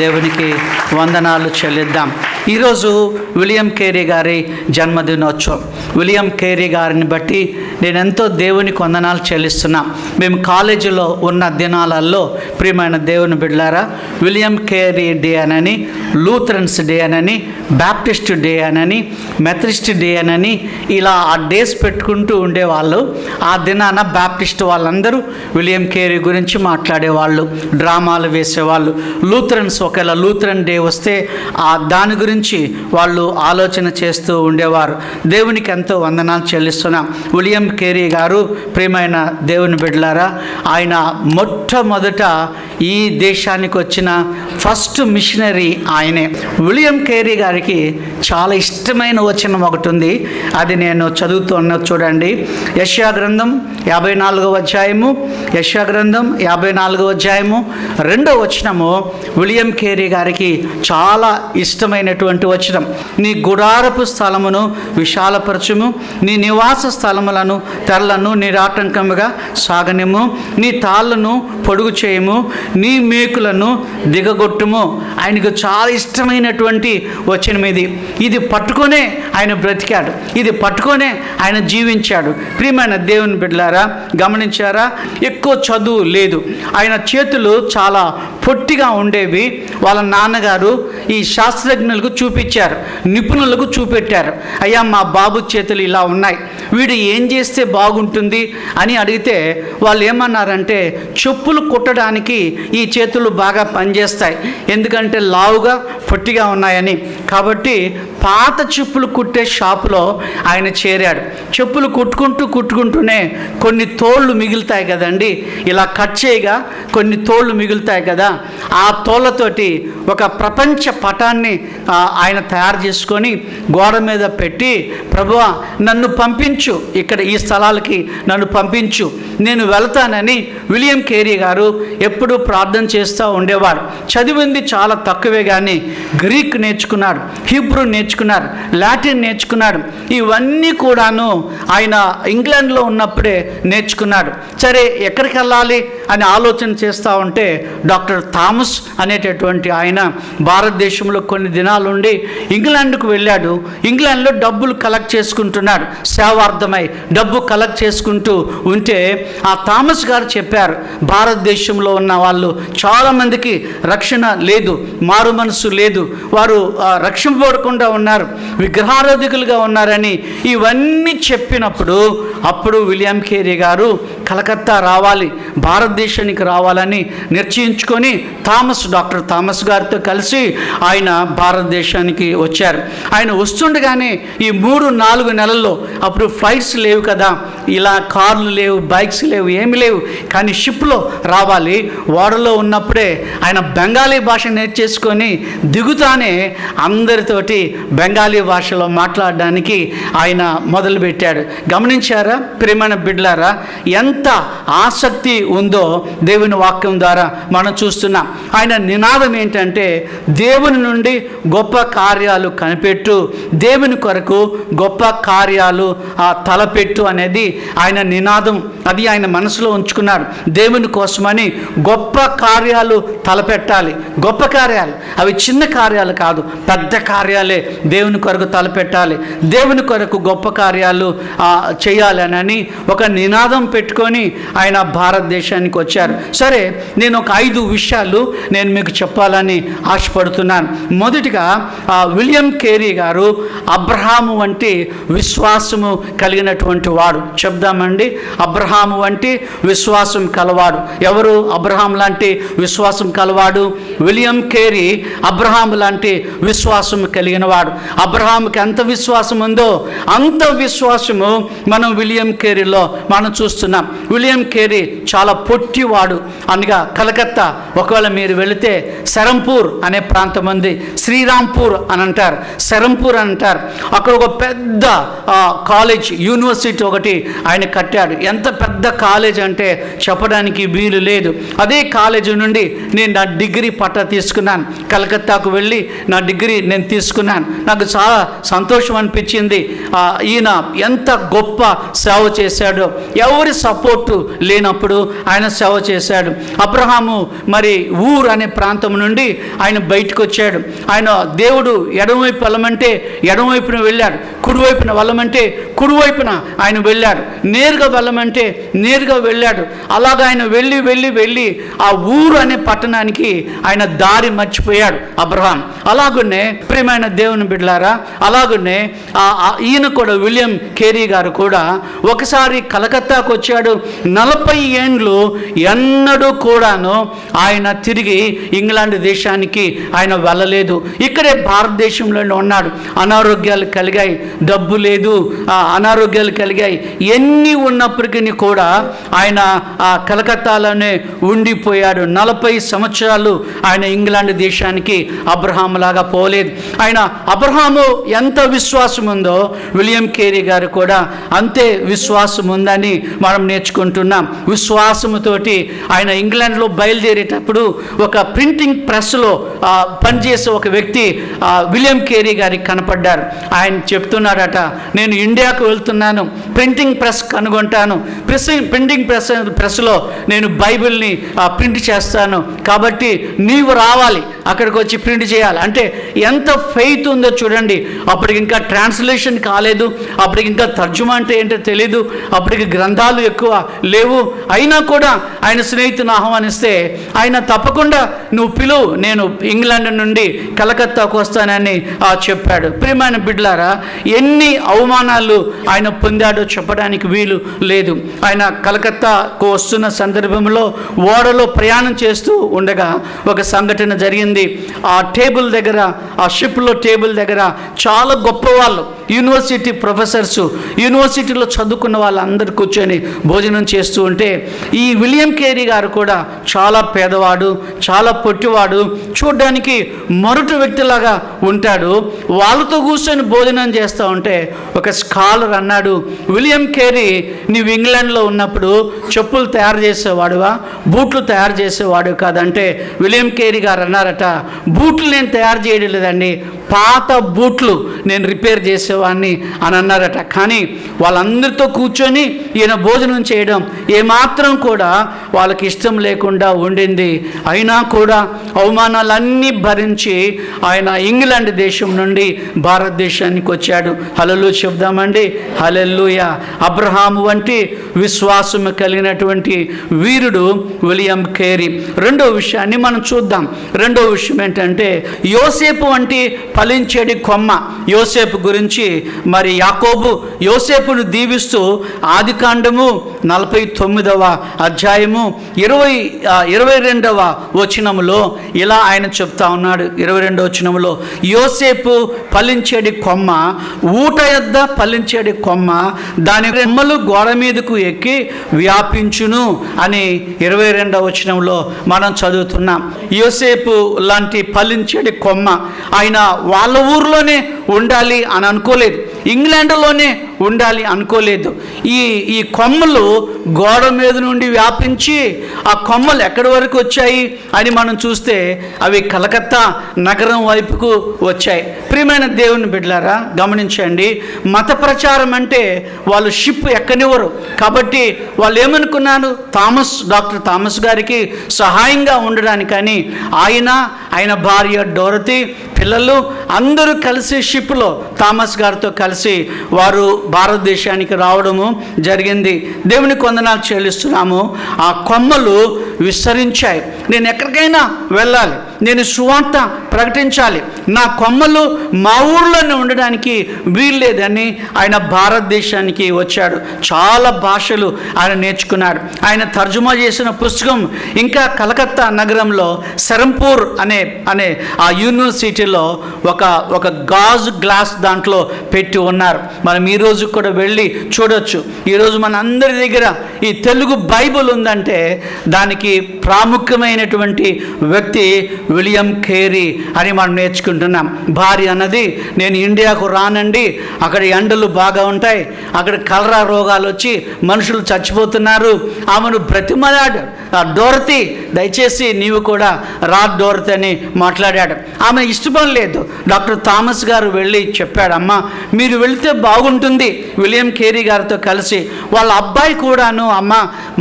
దేవునికి వందనాలు చెల్లిద్దాం. ఈరోజు విలియం కేరీ గారి జన్మదినోత్సవం. విలియం కేరీ గారిని బట్టి నేను ఎంతో దేవునికి వందనాలు చెల్లిస్తున్నా. మేము కాలేజీలో ఉన్న దినాలలో ప్రియమైన దేవుని బిడ్డలారా, విలియం కేరీ డే అనని, లూథరన్స్ డే అనని, బ్యాప్టిస్ట్ డే అనని, మెథడిస్ట్ డే అనని ఇలా ఆ డేస్ పెట్టుకుంటూ ఉండేవాళ్ళు. ఆ దినాన బ్యాప్టిస్ట్ వాళ్ళందరూ విలియం కేరీ గురించి మాట్లాడేవాళ్ళు, డ్రామాలు వేసేవాళ్ళు. లూథరన్స్ ఒకవేళ లూథరన్ డే వస్తే దాని గురించి వాళ్ళు ఆలోచన చేస్తూ ఉండేవారు. దేవునికి ఎంతో వందనాలు చెల్లిస్తున్నాం. విలియం కేరీ గారు ప్రియమైన దేవుని బిడ్డలారా, ఆయన మొట్టమొదట ఈ దేశానికి వచ్చిన ఫస్ట్ మిషనరీ ఆయనే. విలియం కేరీ గారికి చాలా ఇష్టమైన వచనం ఒకటి ఉంది, అది నేను చదువుతున్నా చూడండి. యెషయా గ్రంథం 54వ అధ్యాయము, యెషయా గ్రంథం 54వ అధ్యాయము 2వ వచనము విలియం కేరీ గారికి చాలా ఇష్టమైనటువంటి వచనం. నీ గుడారపు స్థలమును విశాలపరచుము, నీ నివాస స్థలములను తెరలను నిరాటంకముగా సాగనిము, నీ తాళ్ళను పొడుగు చేయము, నీ మేకులను దిగగొట్టుము. ఆయనకు చాలా ఇష్టమైనటువంటి వచనం ఇది. ఇది పట్టుకొనే ఆయన బ్రతికాడు, ఇది పట్టుకొనే ఆయన జీవించాడు. ప్రియమైన దేవుని బిడ్డలారా, గమనించారా? ఎక్కువ చదువు లేదు, ఆయన చేతులు చాలా పొట్టిగా ఉండేవి. వాళ్ళ నాన్నగారు ఈ శాస్త్రజ్ఞులకు చూపించారు, నిపుణులకు చూపెట్టారు. అయ్యా, మా బాబు చేతులు ఇలా ఉన్నాయి, వీడు ఏం చేస్తే బాగుంటుంది అని అడిగితే వాళ్ళు ఏమన్నారంటే, చెప్పులు కుట్టడానికి ఈ చేతులు బాగా పనిచేస్తాయి, ఎందుకంటే లావుగా పొట్టిగా ఉన్నాయని. కాబట్టి పాత చెప్పులు కుట్టే షాపులో ఆయన చేరాడు. చెప్పులు కుట్టుకుంటూనే కొన్ని తోళ్ళు మిగులుతాయి కదండి, ఇలా కట్ చేయగా కొన్ని తోళ్ళు మిగులుతాయి కదా, ఆ తోళ్ళతోటి ఒక ప్రపంచ పటాన్ని ఆయన తయారు చేసుకొని గోడ మీద పెట్టి, ప్రభువా నన్ను పంపించు, ఇక్కడ ఈ స్థలాలకి నన్ను పంపించు, నేను వెళ్తానని విలియం కేరీ గారు ఎప్పుడూ ప్రార్థన చేస్తూ ఉండేవాడు. చదివింది చాలా తక్కువే కానీ గ్రీక్ నేర్చుకున్నాడు, హీబ్రూ నేర్చుకున్నాడు, లాటిన్ నేర్చుకున్నాడు. ఇవన్నీ కూడాను ఆయన ఇంగ్లాండ్లో ఉన్నప్పుడే నేర్చుకున్నాడు. సరే, ఎక్కడికి వెళ్ళాలి అని ఆలోచన చేస్తూ ఉంటే డాక్టర్ థామస్ అనేటటువంటి ఆయన భారతదేశంలో కొన్ని దినాలు ఉండి ఇంగ్లాండ్కు వెళ్ళాడు. ఇంగ్లాండ్లో డబ్బులు కలెక్ట్ చేసుకుంటున్నాడు, సేవార్థమై డబ్బు కలెక్ట్ చేసుకుంటూ ఉంటే ఆ థామస్ గారు చెప్పారు, భారతదేశంలో ఉన్న వాళ్ళు చాలామందికి రక్షణ లేదు, మారు మనసు లేదు, వారు రక్షింపబడకుండా ఉన్నారు, విగ్రహారాధికులుగా ఉన్నారని ఇవన్నీ చెప్పినప్పుడు అప్పుడు విలియం కేరీ గారు కలకత్తా రావాలి, భారతదేశానికి రావాలని నిశ్చయించుకొని డాక్టర్ థామస్ గారితో కలిసి ఆయన భారతదేశానికి వచ్చారు. ఆయన వస్తుండగానే ఈ 3-4 నెలల్లో అప్పుడు ఫ్లైట్స్ లేవు కదా, ఇలా కార్లు లేవు, బైక్స్ లేవు, ఏమి లేవు, కానీ షిప్లో రావాలి. ఓడలో ఉన్నప్పుడే ఆయన బెంగాలీ భాష నేర్చేసుకొని దిగుతానే అందరితోటి బెంగాలీ భాషలో మాట్లాడడానికి ఆయన మొదలుపెట్టాడు. గమనించారా ప్రియమైన బిడ్డలారా, ఎంత ఆసక్తి ఉందో దేవుని వాక్యం ద్వారా మనం చూస్తున్నాం. ఆయన నినాదం ఏంటంటే, దేవుని నుండి గొప్ప కార్యాలు కనిపెట్టు, దేవుని కొరకు గొప్ప కార్యాలు తలపెట్టు అనేది ఆయన నినాదం. అది ఆయన మనసులో ఉంచుకున్నాడు. దేవుని కోసమని గొప్ప కార్యాలు తలపెట్టాలి. గొప్ప కార్యాలు అవి చిన్న కార్యాలు కాదు, పెద్ద కార్యాలే దేవుని కొరకు తలపెట్టాలి. దేవుని కొరకు గొప్ప కార్యాలు చేయాలనని ఒక నినాదం పెట్టుకొని ఆయన భారతదేశానికి వచ్చారు. సరే, నేను ఒక 5 విషయాలు నేను మీకు చెప్పాలని ఆశపడుతున్నాను. మొదటిగా విలియం కేరీ గారు అబ్రహాము వంటి విశ్వాసము కలిగినటువంటి వాడు. చెప్దామండి, అబ్రహాము వంటి విశ్వాసం కలవాడు. ఎవరు అబ్రహాం లాంటి విశ్వాసం కలవాడు? విలియం కేరీ అబ్రహాము లాంటి విశ్వాసం కలిగిన వాడు. అబ్రహాముకి ఎంత విశ్వాసం ఉందో అంత విశ్వాసము మనం విలియం కేరీలో మనం చూస్తున్నాం. విలియం కేరీ చాలా పొట్టివాడు అనగా కలకత్తా, ఒకవేళ మీరు వెళితే సెరంపూర్ అనే ప్రాంతం ఉంది, శ్రీరాంపూర్ అని అంటారు, సెరంపూర్ అని అంటారు. అక్కడ ఒక పెద్ద కాలేజ్, యూనివర్సిటీ ఒకటి ఆయన కట్టాడు. ఎంత పెద్ద కాలేజ్ అంటే చెప్పడానికి వీలు లేదు. అదే కాలేజీ నుండి నేను నా డిగ్రీ పట్టా తీసుకున్నాను. కలకత్తాకు వెళ్ళి నా డిగ్రీ నేను తీసుకున్నాను. నాకు చాలా సంతోషం అనిపించింది. ఈయన ఎంత గొప్ప సేవ చేశాడో, ఎవరి సపోర్టు లేనప్పుడు ఆయన సేవ చేశాడు. అబ్రహాము మరి ఊర్ అనే ప్రాంతం నుండి ఆయన బయటకు వచ్చాడు. ఆయన దేవుడు ఎడమవైపు వెళ్ళమంటే ఎడమవైపున వెళ్ళాడు, కుడివైపున వెళ్ళమంటే కుడివైపున ఆయన వెళ్ళాడు, నేరుగా వెళ్ళమంటే నేరుగా వెళ్ళాడు. అలాగా ఆయన వెళ్ళి వెళ్ళి వెళ్ళి ఆ ఊరు అనే పట్టణానికి ఆయన దారి మర్చిపోయాడు అబ్రహాం. అలాగునే ప్రియమైన దేవుని బిడ్డలారా, అలాగునే ఈయన కూడా విలియం కేరీ గారు కూడా ఒకసారి కలకత్తాకు వచ్చాడు. 40 ఏండ్లు ఎన్నడూ కూడాను ఆయన తిరిగి ఇంగ్లాండ్ దేశానికి ఆయన వెళ్ళలేదు. ఇక్కడే భారతదేశంలోనే ఉన్నాడు. అనారోగ్యాలు కలిగాయి, డబ్బు లేదు, అనారోగ్యాలు కలిగాయి. ఎన్ని ఉన్నప్పటికీ కూడా ఆయన కలకత్తాలోనే ఉండిపోయాడు. 40 సంవత్సరాలు ఆయన ఇంగ్లాండ్ దేశానికి అబ్రహాం లాగా పోలేదు. ఆయన అబ్రహాము ఎంత విశ్వాసం ఉందో విలియం కేరీ గారు కూడా అంతే విశ్వాసం ఉందని మనం నేర్చుకుంటున్నాం. విశ్వాసముతోటి ఆయన ఇంగ్లాండ్లో బయలుదేరేటప్పుడు ఒక ప్రింటింగ్ ప్రెస్లో పనిచేసే ఒక వ్యక్తి విలియం కేరీ గారికి కనపడ్డారు. ఆయన చెప్తున్నాడట, నేను ఇండియాకు వెళ్తున్నాను, ప్రింటింగ్ ప్రెస్ కనుగొంటాను, ప్రింటింగ్ ప్రెస్లో నేను బైబిల్ని ప్రింట్ చేస్తాను, కాబట్టి నీవు రావాలి, అక్కడికి వచ్చి ప్రింట్ చేయాలి. అంటే ఎంత ఫెయిత్ ఉందో చూడండి. అప్పటికి ఇంకా ట్రాన్స్లేషన్ కాలేదు, అప్పటికి ఇంకా తర్జుమా అంటే ఏంటో తెలీదు, అప్పటికి గ్రంథాలు ఎక్కువ లేవు. అయినా కూడా ఆయన స్నేహితుని ఆహ్వానిస్తే ఆయన తప్పకుండా నువ్వు పిలువు, నేను ఇంగ్లాండ్ నుండి కలకత్తాకు వస్తానని చెప్పాడు. ప్రియమైన బిడ్డలారా, ఎన్ని అవమానాలు ఆయన పొందాడో చెప్పడానికి వీలు లేదు. ఆయన కలకత్తాకు వస్తున్న సందర్భంలో ఓడలో ప్రయాణం చేస్తూ ఉండగా ఒక సంఘటన జరిగింది. ఆ టేబుల్ దగ్గర, ఆ షిప్లో టేబుల్ దగ్గర చాలా గొప్ప వాళ్ళు, యూనివర్సిటీ ప్రొఫెసర్స్, యూనివర్సిటీలో చదువుకున్న వాళ్ళందరూ కూర్చొని భోజనం చేస్తూ ఉంటే ఈ విలియం కేరీ గారు కూడా చాలా పేదవాడు, చాలా పొట్టివాడు, చూడ్డానికి మొరటు వ్యక్తిలాగా ఉంటాడు. వాళ్ళతో కూర్చొని భోజనం చేస్తూ ఉంటే ఒక స్కాలర్ అన్నాడు, విలియం కేరీ, నీవు ఇంగ్లాండ్లో ఉన్నప్పుడు చెప్పులు తయారు చేసేవాడువా, బూట్లు తయారు చేసేవాడు కాదంటే విలియం కేరీ గారు అన్నారట, బూట్లు నేను తయారు చేయడం లేదండి, పాత బూట్లు నేను రిపేర్ చేసేవాడిని అని అన్నారట. కానీ వాళ్ళందరితో కూర్చొని ఈయన భోజనం చేయడం ఏమాత్రం కూడా వాళ్ళకి ఇష్టం లేకుండా ఉండింది. అయినా కూడా అవమానాలన్నీ భరించి ఆయన ఇంగ్లాండ్ దేశం నుండి భారతదేశానికి వచ్చాడు. హల్లెలూయా చెప్దామండి, హల్లెలూయా. అబ్రహాము వంటి విశ్వాసం కలిగినటువంటి వీరుడు విలియం కేరీ. రెండో విషయాన్ని మనం చూద్దాం. రెండో విషయం ఏంటంటే యోసేపు వంటి ఫలించేడి కొమ్మ. యోసేపు గురించి మరి యాకోబు యోసేపును దీవిస్తూ ఆదికాండము 49వ అధ్యాయము 22వ వచనములో ఇలా ఆయన చెప్తా ఉన్నాడు. 22వ వచనములో, యోసేపు ఫలించేడి కొమ్మ, ఊట యొద్ద ఫలించేడి కొమ్మ, దాని రెమ్మలు గోడ మీదకు ఎక్కి వ్యాపించును అని 22వ వచనంలో మనం చదువుతున్నాం. యోసేపు లాంటి ఫలించేడి కొమ్మ ఆయన వాళ్ళ ఊర్లోనే ఉండాలి అని అనుకోలేదు, ఇంగ్లాండ్లోనే ఉండాలి అనుకోలేదు. ఈ కొమ్మలు గోడ మీద నుండి వ్యాపించి ఆ కొమ్మలు ఎక్కడి వరకు వచ్చాయి అని మనం చూస్తే అవి కలకత్తా నగరం వైపుకు వచ్చాయి. ప్రియమైన దేవుని బిడ్డలారా, గమనించండి, మత ప్రచారం అంటే వాళ్ళు షిప్ ఎక్కనివ్వరు. కాబట్టి వాళ్ళు ఏమనుకున్నారు, డాక్టర్ థామస్ గారికి సహాయంగా ఉండడానికని ఆయన భార్య డోరతి, పిల్లలు అందరూ కలిసి షిప్లో థామస్ గారితో కలిసి వారు భారతదేశానికి రావడము జరిగింది. దేవునికి వందనాలు చెల్లిస్తున్నాము. ఆ కొమ్మలు విస్తరించాయి. నేను ఎక్కడికైనా వెళ్ళాలి, నేను సువార్త ప్రకటించాలి, నా కొమ్మలు మా ఊర్లోనే ఉండడానికి వీల్లేదని ఆయన భారతదేశానికి వచ్చాడు. చాలా భాషలు ఆయన నేర్చుకున్నాడు. ఆయన తర్జుమా చేసిన పుస్తకం ఇంకా కలకత్తా నగరంలో సెరంపూర్ అనే ఆ యూనివర్సిటీలో ఒక గాజు గ్లాస్ దాంట్లో పెట్టి ఉన్నారు. మనం ఈరోజు కూడా వెళ్ళి చూడొచ్చు. ఈరోజు మన అందరి దగ్గర ఈ తెలుగు బైబిల్ ఉందంటే దానికి ప్రాముఖ్యమైనటువంటి వ్యక్తి విలియం కేరీ అని మనం నేర్చుకుంటున్నాం. భార్య అన్నది, నేను ఇండియాకు రానండి, అక్కడ ఎండలు బాగా ఉంటాయి, అక్కడ కలరా రోగాలు వచ్చి మనుషులు చచ్చిపోతున్నారు. ఆమెను బ్రతిమలాడు, డోరతి దయచేసి నీవు కూడా రా డోరతి అని మాట్లాడాడు. ఆమె ఇష్టపడలేదు. డాక్టర్ థామస్ గారు వెళ్ళి చెప్పాడు, అమ్మ మీరు వెళితే బాగుంటుంది విలియం కేరీ గారితో కలిసి. వాళ్ళ అబ్బాయి కూడాను, అమ్మ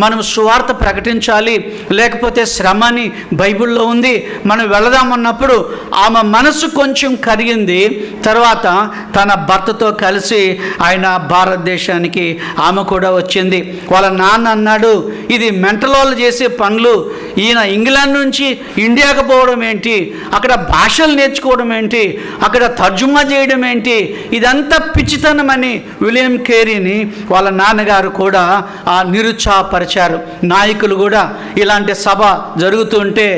మనం సువార్త ప్రకటించాలి, లేకపోతే శ్రమ అని బైబిల్లో ఉంది, మనం వెళదామన్నప్పుడు ఆమె మనసు కొంచెం కరిగింది. తర్వాత తన భర్తతో కలిసి ఆయన భారతదేశానికి ఆమె కూడా వచ్చింది. వాళ్ళ నాన్న అన్నాడు, ఇది మెంటల్ వాళ్ళు చేసే పనులు, ఈయన ఇంగ్లాండ్ నుంచి ఇండియాకు పోవడం ఏంటి, అక్కడ భాషలు నేర్చుకోవడం ఏంటి, అక్కడ తర్జుమా చేయడం ఏంటి, ఇదంతా పిచ్చితనమని విలియం కేరీని వాళ్ళ నాన్నగారు కూడా నిరుత్సాహపరిచారు. నాయకులు కూడా ఇలాంటి సభ జరుగుతుంటే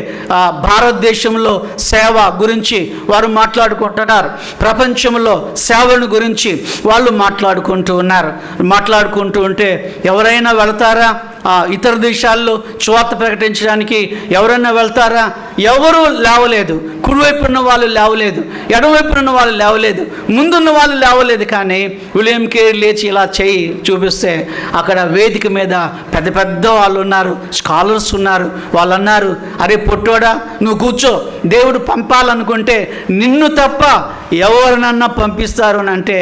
భారతదేశంలో సేవ గురించి వారు మాట్లాడుకుంటున్నారు, ప్రపంచంలో సేవను గురించి వాళ్ళు మాట్లాడుకుంటూ ఉంటే ఎవరైనా వెళతారా ఇతర దేశాల్లో సువార్త ప్రకటించడానికి? ఎవరైనా వెళ్తారా? ఎవరు లేవలేదు. కుడివైపు ఉన్న వాళ్ళు లేవలేదు, ఎడవైపు ఉన్న వాళ్ళు లేవలేదు, ముందున్న వాళ్ళు లేవలేదు. కానీ విలియం కేరీ లేచి ఇలా చేయి చూపిస్తే అక్కడ వేదిక మీద పెద్ద పెద్ద వాళ్ళు ఉన్నారు, స్కాలర్స్ ఉన్నారు. వాళ్ళు అన్నారు, అరే పొట్టోడా నువ్వు కూర్చో, దేవుడు పంపాలనుకుంటే నిన్ను తప్ప ఎవరినన్నా పంపిస్తారు అని అంటే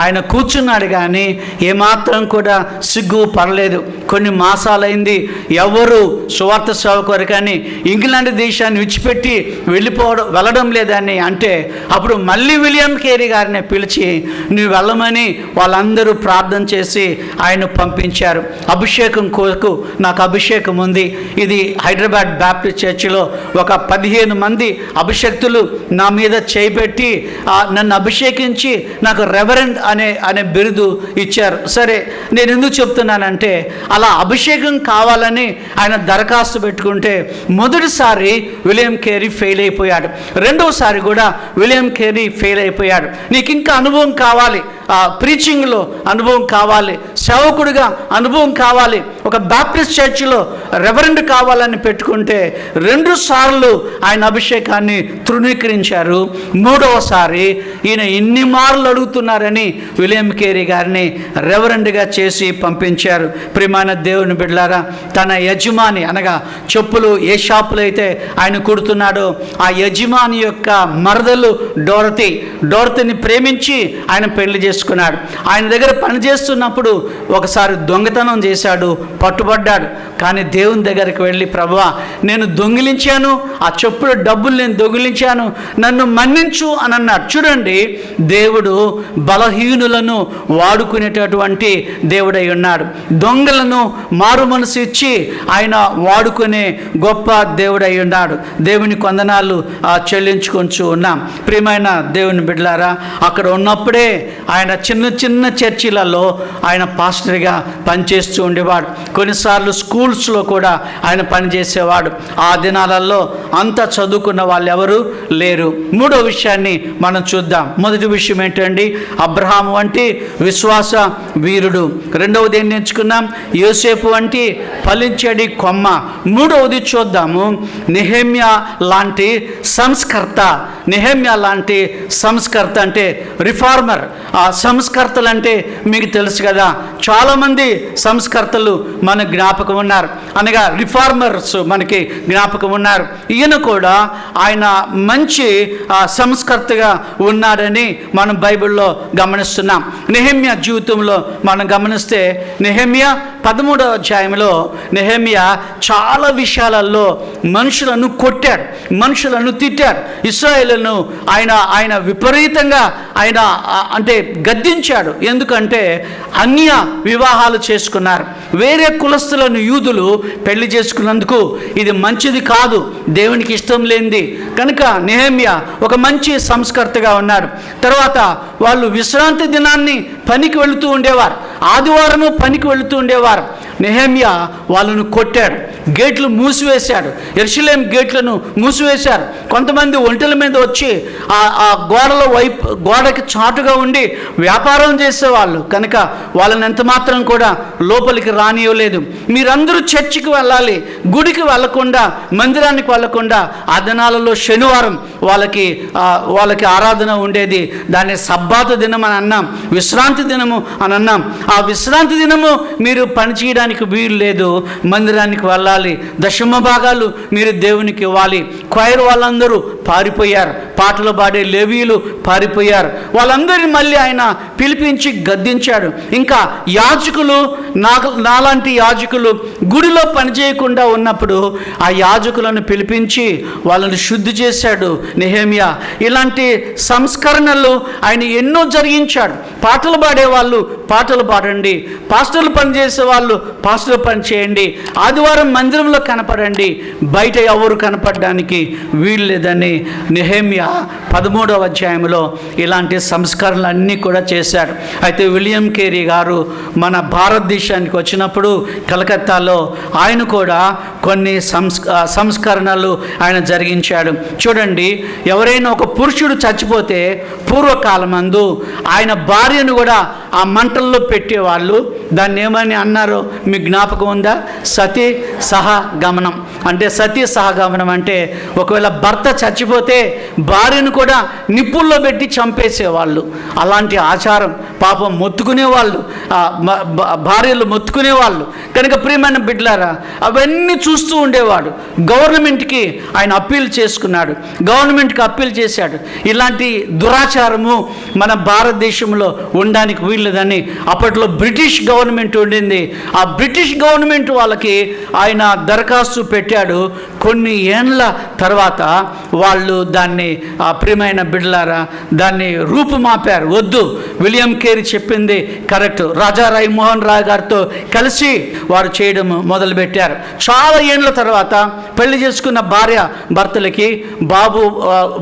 ఆయన కూర్చున్నాడు. కానీ ఏమాత్రం కూడా సిగ్గు పడలేదు. కొన్ని మాసాలైంది ఎవరు సువార్త సేవ కొరకని ఇంగ్లాండ్ దేశాన్ని విడిచిపెట్టి వెళ్ళడం లేదని అంటే అప్పుడు మళ్ళీ విలియం కేరీ గారిని పిలిచి నువ్వు వెళ్ళమని వాళ్ళందరూ ప్రార్థన చేసి ఆయన పంపించారు. అభిషేకం కొరకు నాకు అభిషేకం ఉంది. ఇది హైదరాబాద్ బాప్టిస్ట్ చర్చిలో ఒక 15 మంది అభిషక్తులు నా మీద చేపెట్టి నన్ను అభిషేకించి నాకు రెవరెండ్ అనే బిరుదు ఇచ్చారు. సరే, నేను ఎందుకు చెప్తున్నానంటే అలా అభిషేకం కావాలని ఆయన దరఖాస్తు పెట్టుకుంటే మొదటిసారి విలియం కేరీ ఫెయిల్ అయిపోయాడు. రెండోసారి కూడా విలియం కేరీ ఫెయిల్ అయిపోయాడు. నీకు ఇంకా అనుభవం కావాలి, ప్రీచింగ్లో అనుభవం కావాలి, సేవకుడిగా అనుభవం కావాలి, ఒక బాప్టిస్ట్ చర్చిలో రెవరెండ్ కావాలని పెట్టుకుంటే 2 సార్లు ఆయన అభిషేకాన్ని తృణీకరించారు. 3వసారి ఈయన ఇన్ని మార్లు అడుగుతున్నారని విలియం కేరీ గారిని రెవరెండ్గా చేసి పంపించారు. ప్రియమైన దేవుని బిడ్డలారా, తన యజమాని అనగా చెప్పులు ఏ షాపులో అయితే ఆయన కుడుతున్నాడో ఆ యజమాని యొక్క మరదలు డోరతిని ప్రేమించి ఆయన పెళ్లి చేసుకున్నాడు. ఆయన దగ్గర పనిచేస్తున్నప్పుడు ఒకసారి దొంగతనం చేశాడు, పట్టుబడ్డాడు. కానీ దేవుని దగ్గరికి వెళ్ళి, ప్రభువా నేను దొంగిలించాను, ఆ చెప్పుల డబ్బులు నేను దొంగిలించాను, నన్ను మన్నించు అని అన్నాడు. చూడండి, దేవుడు బలహీనులను వాడుకునేటటువంటి దేవుడై ఉన్నాడు. దొంగలను మారు మనసు ఇచ్చి ఆయన వాడుకునే గొప్ప దేవుడై ఉన్నాడు. దేవుని కొందనాలు చెల్లించుకొంచు ఉన్నాం. ప్రియమైన దేవుని బిడ్డలారా, అక్కడ ఉన్నప్పుడే ఆయన చిన్న చిన్న చర్చిలలో ఆయన పాస్టర్గా పనిచేస్తూ ఉండేవాడు. కొన్నిసార్లు స్కూల్స్లో కూడా ఆయన పనిచేసేవాడు. ఆ దినాలలో అంత చదువుకున్న వాళ్ళు ఎవరు లేరు. 3వ విషయాన్ని మనం చూద్దాం. మొదటి విషయం ఏంటండి? అబ్రహాము వంటి విశ్వాస వీరుడు. రెండవది ఏం నేర్చుకున్నాం? యోసేపు వంటి ఫలించేడి కొమ్మ. 3వది చూద్దాము, నెహెమ్యా లాంటి సంస్కర్త. నెహెమ్యా లాంటి సంస్కర్త అంటే రిఫార్మర్. ఆ సంస్కర్తలు అంటే మీకు తెలుసు కదా, చాలామంది సంస్కర్తలు మన జ్ఞాపకం ఉన్నారు, అనగా రిఫార్మర్స్ మనకి జ్ఞాపకం ఉన్నారు. ఈయన కూడా ఆయన మంచి సంస్కర్తగా ఉన్నారని మనం బైబిల్లో గమనిస్తున్నాం. నెహెమ్యా జీవితంలో మనం గమనిస్తే నెహెమ్యా 13వ అధ్యాయంలో నెహెమ్యా చాలా విషయాలలో మనుషులను కొట్టాడు, మనుషులను తిట్టాడు. ఇశ్రాయేలును ఆయన విపరీతంగా ఆయన అంటే గద్దించాడు. ఎందుకంటే అన్య వివాహాలు చేసుకున్నారు. వేరే కులస్తులను యూదులు పెళ్లి చేసుకున్నందుకు ఇది మంచిది కాదు, దేవునికి ఇష్టం లేనిది కనుక నెహెమ్యా ఒక మంచి సంస్కర్తగా ఉన్నాడు. తర్వాత వాళ్ళు విశ్రాంతి దినాన్ని పనికి వెళుతూ ఉండేవారు, ఆదివారము పనికి వెళుతూ ఉండేవారు. నెహెమ్యా వాళ్ళను కొట్టాడు, గేట్లు మూసివేశాడు, యెరూషలేము గేట్లను మూసివేశారు. కొంతమంది ఒంటెల మీద వచ్చి ఆ గోడకి చాటుగా ఉండి వ్యాపారం చేసేవాళ్ళు కనుక వాళ్ళని ఎంత మాత్రం కూడా లోపలికి రానివ్వలేదు. మీరందరూ చర్చికి వెళ్ళాలి, గుడికి వెళ్ళకుండా, మందిరానికి వెళ్ళకుండా ఆ దినాలలో శనివారం వాళ్ళకి ఆరాధన ఉండేది. దాన్ని సబ్బాతు దినం అని అన్నాం, విశ్రాంతి దినము అని అన్నాం. ఆ విశ్రాంతి దినము మీరు పని చేయడానికి వీలు లేదు, మందిరానికి వెళ్ళాలి, దశమ భాగాలు మీరు దేవునికి ఇవ్వాలి. క్వైర్ వాళ్ళందరూ పారిపోయారు, పాటలు పాడే లేవీయులు పారిపోయారు. వాళ్ళందరినీ మళ్ళీ ఆయన పిలిపించి గద్దించాడు. ఇంకా యాజకులు, నాలాంటి యాజకులు గుడిలో పనిచేయకుండా ఉన్నప్పుడు ఆ యాజకులను పిలిపించి వాళ్ళని శుద్ధి చేశాడు నెహెమ్యా. ఇలాంటి సంస్కరణలు ఆయన ఎన్నో జరిగించాడు. పాటలు పాడేవాళ్ళు పాటలు పాడండి, పాస్టర్లు పనిచేసే వాళ్ళు పాస్టర్లు పని చేయండి, ఆదివారం మందిరంలో కనపడండి, బయట ఎవరు కనపడడానికి వీలు లేదని నెహెమ్యా 13వ అధ్యాయంలో ఇలాంటి సంస్కరణలు అన్నీ కూడా చేశాడు. అయితే విలియం కేరీ గారు మన భారతదేశానికి వచ్చినప్పుడు కలకత్తాలో ఆయన కూడా కొన్ని సంస్కరణలు ఆయన జరిగించాడు. చూడండి, ఎవరైనా ఒక పురుషుడు చచ్చిపోతే పూర్వకాలమందు ఆయన భార్యను కూడా ఆ మంటల్లో పెట్టేవాళ్ళు. దాన్ని ఏమని అన్నారో మీకు జ్ఞాపకం ఉందా? సతీ సహగమనం. అంటే సతీ సహగమనం అంటే ఒకవేళ భర్త చచ్చిపోతే భార్యను కూడా నిప్పుల్లో పెట్టి చంపేసేవాళ్ళు. అలాంటి ఆచారం పాపం మొత్తుకునేవాళ్ళు, భార్యలు మొత్తుకునేవాళ్ళు. కనుక ప్రియమైన బిడ్డలారా, అవన్నీ చూస్తూ ఉండేవాడు. గవర్నమెంట్కి ఆయన అప్పీల్ చేసుకున్నాడు, గవర్నమెంట్కి అప్పీల్ చేశాడు. ఇలాంటి దురాచారము మన భారతదేశంలో ఉండడానికి వీల్లేదని అప్పట్లో బ్రిటిష్ గవర్నమెంట్ ఉండింది. ఆ బ్రిటిష్ గవర్నమెంట్ వాళ్ళకి ఆయన దరఖాస్తు పెట్టాడు. కొన్ని ఏండ్ల తర్వాత వాళ్ళు దాన్ని, ప్రియమైన బిడ్డలారా, దాన్ని రూపుమాపారు. వద్దు, విలియం కేరీ చెప్పింది కరెక్ట్. రాజా రామ్మోహన్ రాయ్ గారితో కలిసి వారు చేయడం మొదలుపెట్టారు. చాలా ఏండ్ల తర్వాత పెళ్లి చేసుకున్న భార్య భర్తలకి బాబు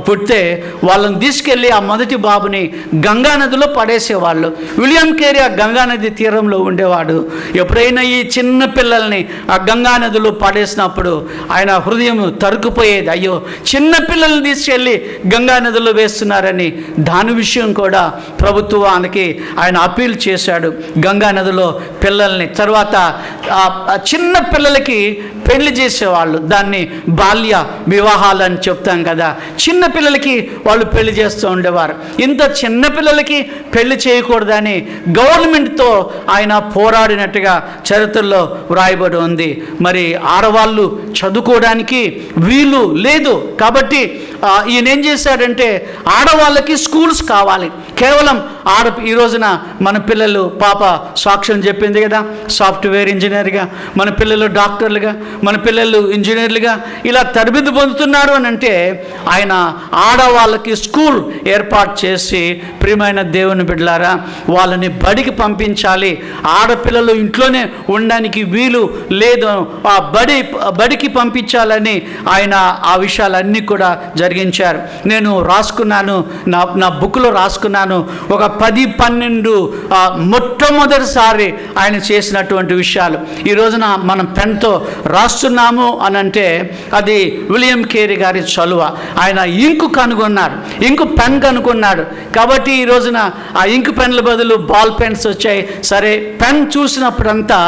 పుడితే వాళ్ళని తీసుకెళ్ళి ఆ మొదటి బాబుని గంగానదిలో పడేసేవాళ్ళు. విలియం కేరీ ఆ గంగానది తీరంలో ఉండేవాడు. ఎప్పుడైనా ఈ చిన్న పిల్లల్ని ఆ గంగానదిలో పడేసినప్పుడు ఆయన హృదయం తరుకుపోయేది. అయ్యో, చిన్న పిల్లల్ని తీసుకెళ్ళి గంగానదిలో వేస్తున్నారని. దాని విషయం కూడా ప్రభుత్వానికి ఆయన అప్పీల్ చేశాడు. గంగానదిలో పిల్లల్ని, తర్వాత చిన్న పిల్లలకి పెళ్లి చేసేవాళ్ళు. దాన్ని బాల్య వివాహాలని చెప్తాం కదా. చిన్న పిల్లలకి వాళ్ళు పెళ్లి చేస్తూ ఉండేవారు. ఇంత చిన్న పిల్లలకి పెళ్లి చేయకూడదని గవర్నమెంట్తో ఆయన పోరాడినట్టుగా చరిత్రలో వ్రాయబడి ఉంది. మరి ఆడవాళ్ళు చదువుకోవడానికి వీలు లేదు కాబట్టి ఈయన ఏం చేశాడంటే ఆడవాళ్ళకి స్కూల్స్ కావాలి. కేవలం ఈ రోజున మన పిల్లలు, పాప సాక్ష్యం చెప్పింది కదా, సాఫ్ట్వేర్ ఇంజనీర్గా, మన పిల్లలు డాక్టర్లుగా, మన పిల్లలు ఇంజనీర్లుగా ఇలా తరబిదు పొందుతున్నారు అని అంటే ఆయన ఆడవాళ్ళకి స్కూల్ ఏర్పాటు చేసి, ప్రియమైన దేవుని బిడ్డలారా, వాళ్ళని బడికి పంపించాలి. ఆడపిల్లలు ఇంట్లోనే ఉండడానికి వీలు లేదు, ఆ బడికి పంపించాలని ఆయన ఆ విషయాలన్నీ కూడా జరిగించారు. నేను రాసుకున్నాను, నా బుక్లో రాసుకున్నాను. ఒక 10-12 మొట్టమొదటిసారి ఆయన చేసినటువంటి విషయాలు ఈ రోజున మనం పెన్తో రాస్తున్నాము అని అంటే అది విలియం కేరీ గారి చలువ. ఆయన ఇంకు కనుగొన్నాడు, ఇంకు పెన్ కనుగొన్నాడు. కాబట్టి ఈ రోజున ఆ ఇంకు పెన్ల బదులు బాల్ పెన్స్ వచ్చాయి. సరే, పెన్ చూసినప్పుడంతా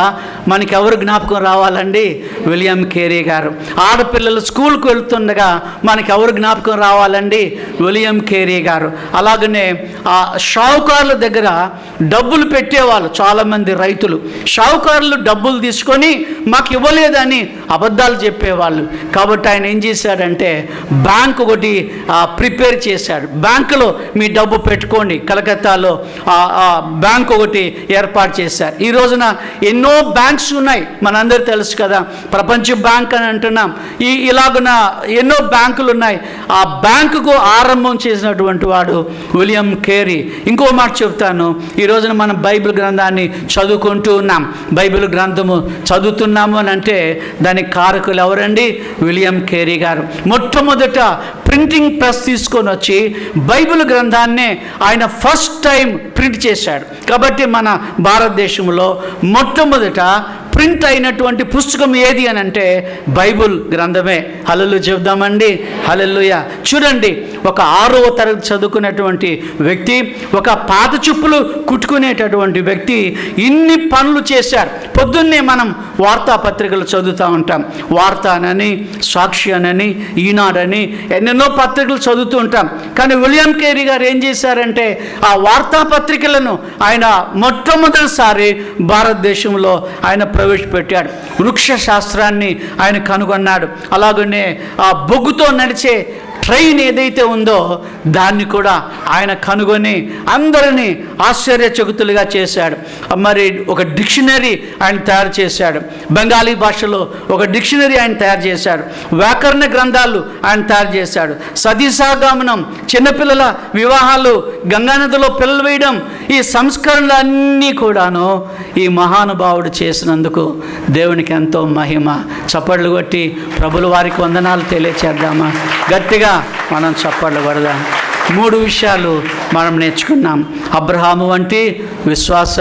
మనకి ఎవరు జ్ఞాపకం రావాలండి? విలియం కేరీ గారు. ఆడపిల్లలు స్కూల్కి వెళ్తుండగా మనకి ఎవరు జ్ఞాపకం రావాలండి? విలియం కేరీ గారు. అలాగనే ఆ షావుకారుల దగ్గర డబ్బులు పెట్టేవాళ్ళు చాలామంది రైతులు. షావుకారులు డబ్బులు తీసుకొని మాకు ఇవ్వలేదని అబద్ధాలు చెప్పేవాళ్ళు. కాబట్టి ఆయన ఏం చేశాడంటే బ్యాంక్ ఒకటి ప్రిపేర్ చేశాడు. బ్యాంకులో మీ డబ్బు పెట్టుకోండి. కలకత్తాలో బ్యాంక్ ఒకటి ఏర్పాటు చేశారు. ఈ రోజున ఎన్నో బ్యాంక్స్ ఉన్నాయి, మనందరూ తెలుసు కదా, ప్రపంచ బ్యాంక్ అని అంటున్నాం. ఇలాగున ఎన్నో బ్యాంకులు ఉన్నాయి. ఆ బ్యాంకుకు ఆరంభం చేసినటువంటి వాడు విలియం కేరీ కేరీ. ఇంకో మాట చెప్తాను, ఈ రోజున మనం బైబిల్ గ్రంథాన్ని చదువుకుంటూ ఉన్నాం. బైబిల్ గ్రంథము చదువుతున్నాము అని అంటే దానికి కారకులు ఎవరండి? విలియం కేరీ గారు. మొట్టమొదట ప్రింటింగ్ ప్రెస్ తీసుకొని వచ్చి బైబిల్ గ్రంథాన్నే ఆయన ఫస్ట్ టైం ప్రింట్ చేశాడు. కాబట్టి మన భారతదేశంలో మొట్టమొదట ప్రింట్ అయినటువంటి పుస్తకం ఏది అని అంటే బైబిల్ గ్రంథమే. హల్లెలూయా చెప్దామండి. హల్లెలూయా. చూడండి, ఒక 6వ తరగతి చదువుకునేటువంటి వ్యక్తి, ఒక పాత చెప్పులు కుట్టుకునేటటువంటి వ్యక్తి ఇన్ని పనులు చేశారు. పొద్దున్నే మనం వార్తాపత్రికలు చదువుతూ ఉంటాం. వార్త అనని, సాక్షి అనని, ఈనాడని ఎన్నెన్నో పత్రికలు చదువుతూ ఉంటాం. కానీ విలియం కేరీ గారు ఏం చేశారంటే ఆ వార్తాపత్రికలను ఆయన మొట్టమొదటిసారి భారతదేశంలో ఆయన ప్రవేశపెట్టాడు. వృక్ష శాస్త్రాన్ని ఆయన కనుగొన్నాడు. అలాగనే ఆ బొగ్గుతో నడిచే ట్రైన్ ఏదైతే ఉందో దాన్ని కూడా ఆయన కనుగొని అందరినీ ఆశ్చర్యచకితులుగా చేశాడు. మరి ఒక డిక్షనరీ ఆయన తయారు చేశాడు. బెంగాలీ భాషలో ఒక డిక్షనరీ ఆయన తయారు చేశాడు. వ్యాకరణ గ్రంథాలు ఆయన తయారు చేశాడు. సతీసాగమనం, చిన్నపిల్లల వివాహాలు, గంగానదిలో పిల్లలు వేయడం, ఈ సంస్కరణలన్నీ కూడాను ఈ మహానుభావుడు చేసినందుకు దేవునికి ఎంతో మహిమ. చప్పట్లు కొట్టి ప్రభుల వారికి వందనాలు తెలియచేద్దామా? గట్టిగా మనం చప్పట్లు కొడదాం. 3 విషయాలు మనం నేర్చుకున్నాం. అబ్రహాము వంటి విశ్వాస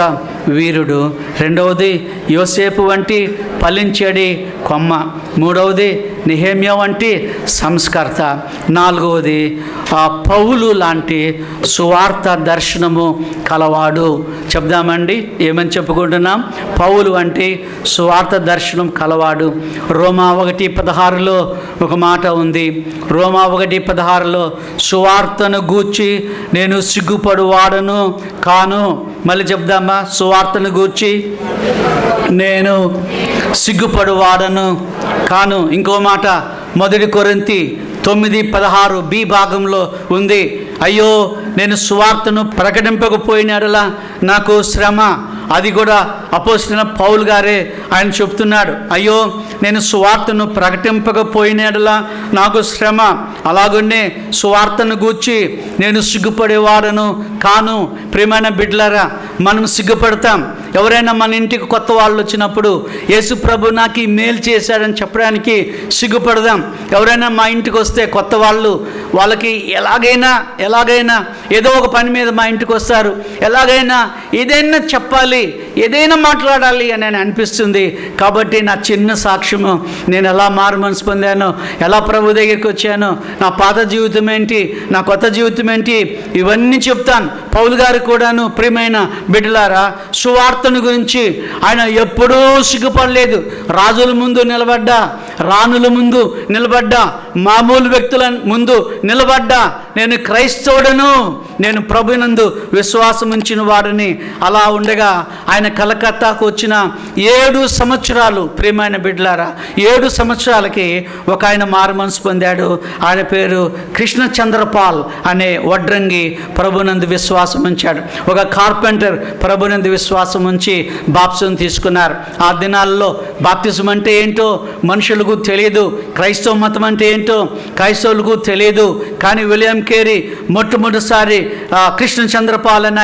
వీరుడు, రెండవది యోసేపు వంటి ఫలించేడి కొమ్మ, మూడవది నెహెమ్యా వంటి సంస్కర్త, నాలుగవది పౌలు లాంటి సువార్త దర్శనము కలవాడు. చెప్దామండి, ఏమని చెప్పుకుంటున్నాం? పౌలు వంటి సువార్త దర్శనం కలవాడు. రోమా 1:16లో ఒక మాట ఉంది. రోమా 1:16లో సువార్తను గూర్చి నేను సిగ్గుపడువాడను కాను. మళ్ళీ చెప్దామా? సువార్తను గూర్చి నేను సిగ్గుపడువాడను కాను. ఇంకో మాట 1 కొరింథీ 9:16 బి భాగంలో ఉంది. అయ్యో, నేను సువార్తను ప్రకటింపకపోయినట్లా నాకు శ్రమ. అది కూడా అపోస్తలుడైన పౌలు గారే ఆయన చెప్తున్నాడు. అయ్యో, నేను సువార్తను ప్రకటింపకపోయినట్లా నాకు శ్రమ. అలాగనే సువార్తను గూర్చి నేను సిగ్గుపడేవాడను కాను. ప్రియమైన బిడ్డలారా, మనం సిగ్గుపడతాం. ఎవరైనా మన ఇంటికి కొత్త వాళ్ళు వచ్చినప్పుడు యేసు ప్రభు నాకు ఈ మేలు చేశాడని చెప్పడానికి సిగ్గుపడదాం. ఎవరైనా మా ఇంటికి వస్తే కొత్త వాళ్ళు, వాళ్ళకి ఎలాగైనా ఏదో ఒక పని మీద మా ఇంటికి వస్తారు. ఎలాగైనా ఏదైనా చెప్పాలి, ఏదైనా మాట్లాడాలి అని అనిపిస్తుంది. కాబట్టి నా చిన్న సాక్ష్యము, నేను ఎలా మారు మనసు పొందానో, ఎలా ప్రభు దగ్గరికి వచ్చానో, నా పాత జీవితం ఏంటి, నా కొత్త జీవితం ఏంటి, ఇవన్నీ చెప్తాను. పౌలు గారు కూడాను ప్రియమైన బిడ్డలారా, సువార్తను గురించి ఆయన ఎప్పుడూ సిగ్గుపడలేదు. రాజుల ముందు నిలబడ్డా, రాణుల ముందు నిలబడ్డా, మామూలు వ్యక్తుల ముందు నిలబడ్డా, నేను క్రైస్తవుడను, నేను ప్రభునందు విశ్వాసం ఉంచిన వాడిని. అలా ఉండగా ఆయన కలకత్తాకు వచ్చిన 7 సంవత్సరాలు, ప్రియమైన బిడ్డలారా, 7 సంవత్సరాలకి ఒక ఆయన మారు మనసు పొందాడు. ఆయన పేరు కృష్ణచంద్రపాల్ అనే వడ్రంగి ప్రభునందు విశ్వాసం ఉంచాడు. ఒక కార్పెంటర్ ప్రభునందు విశ్వాసం ఉంచి బాప్తిసం తీసుకున్నారు. ఆ దినాల్లో బాప్తిసం అంటే ఏంటో మనుషులకు తెలియదు, క్రైస్తవ మతం అంటే ఏంటో క్రైస్తవులకు తెలియదు. కానీ విలియం కేరీ మొట్టమొదటిసారి కృష్ణచంద్రపాల్ అని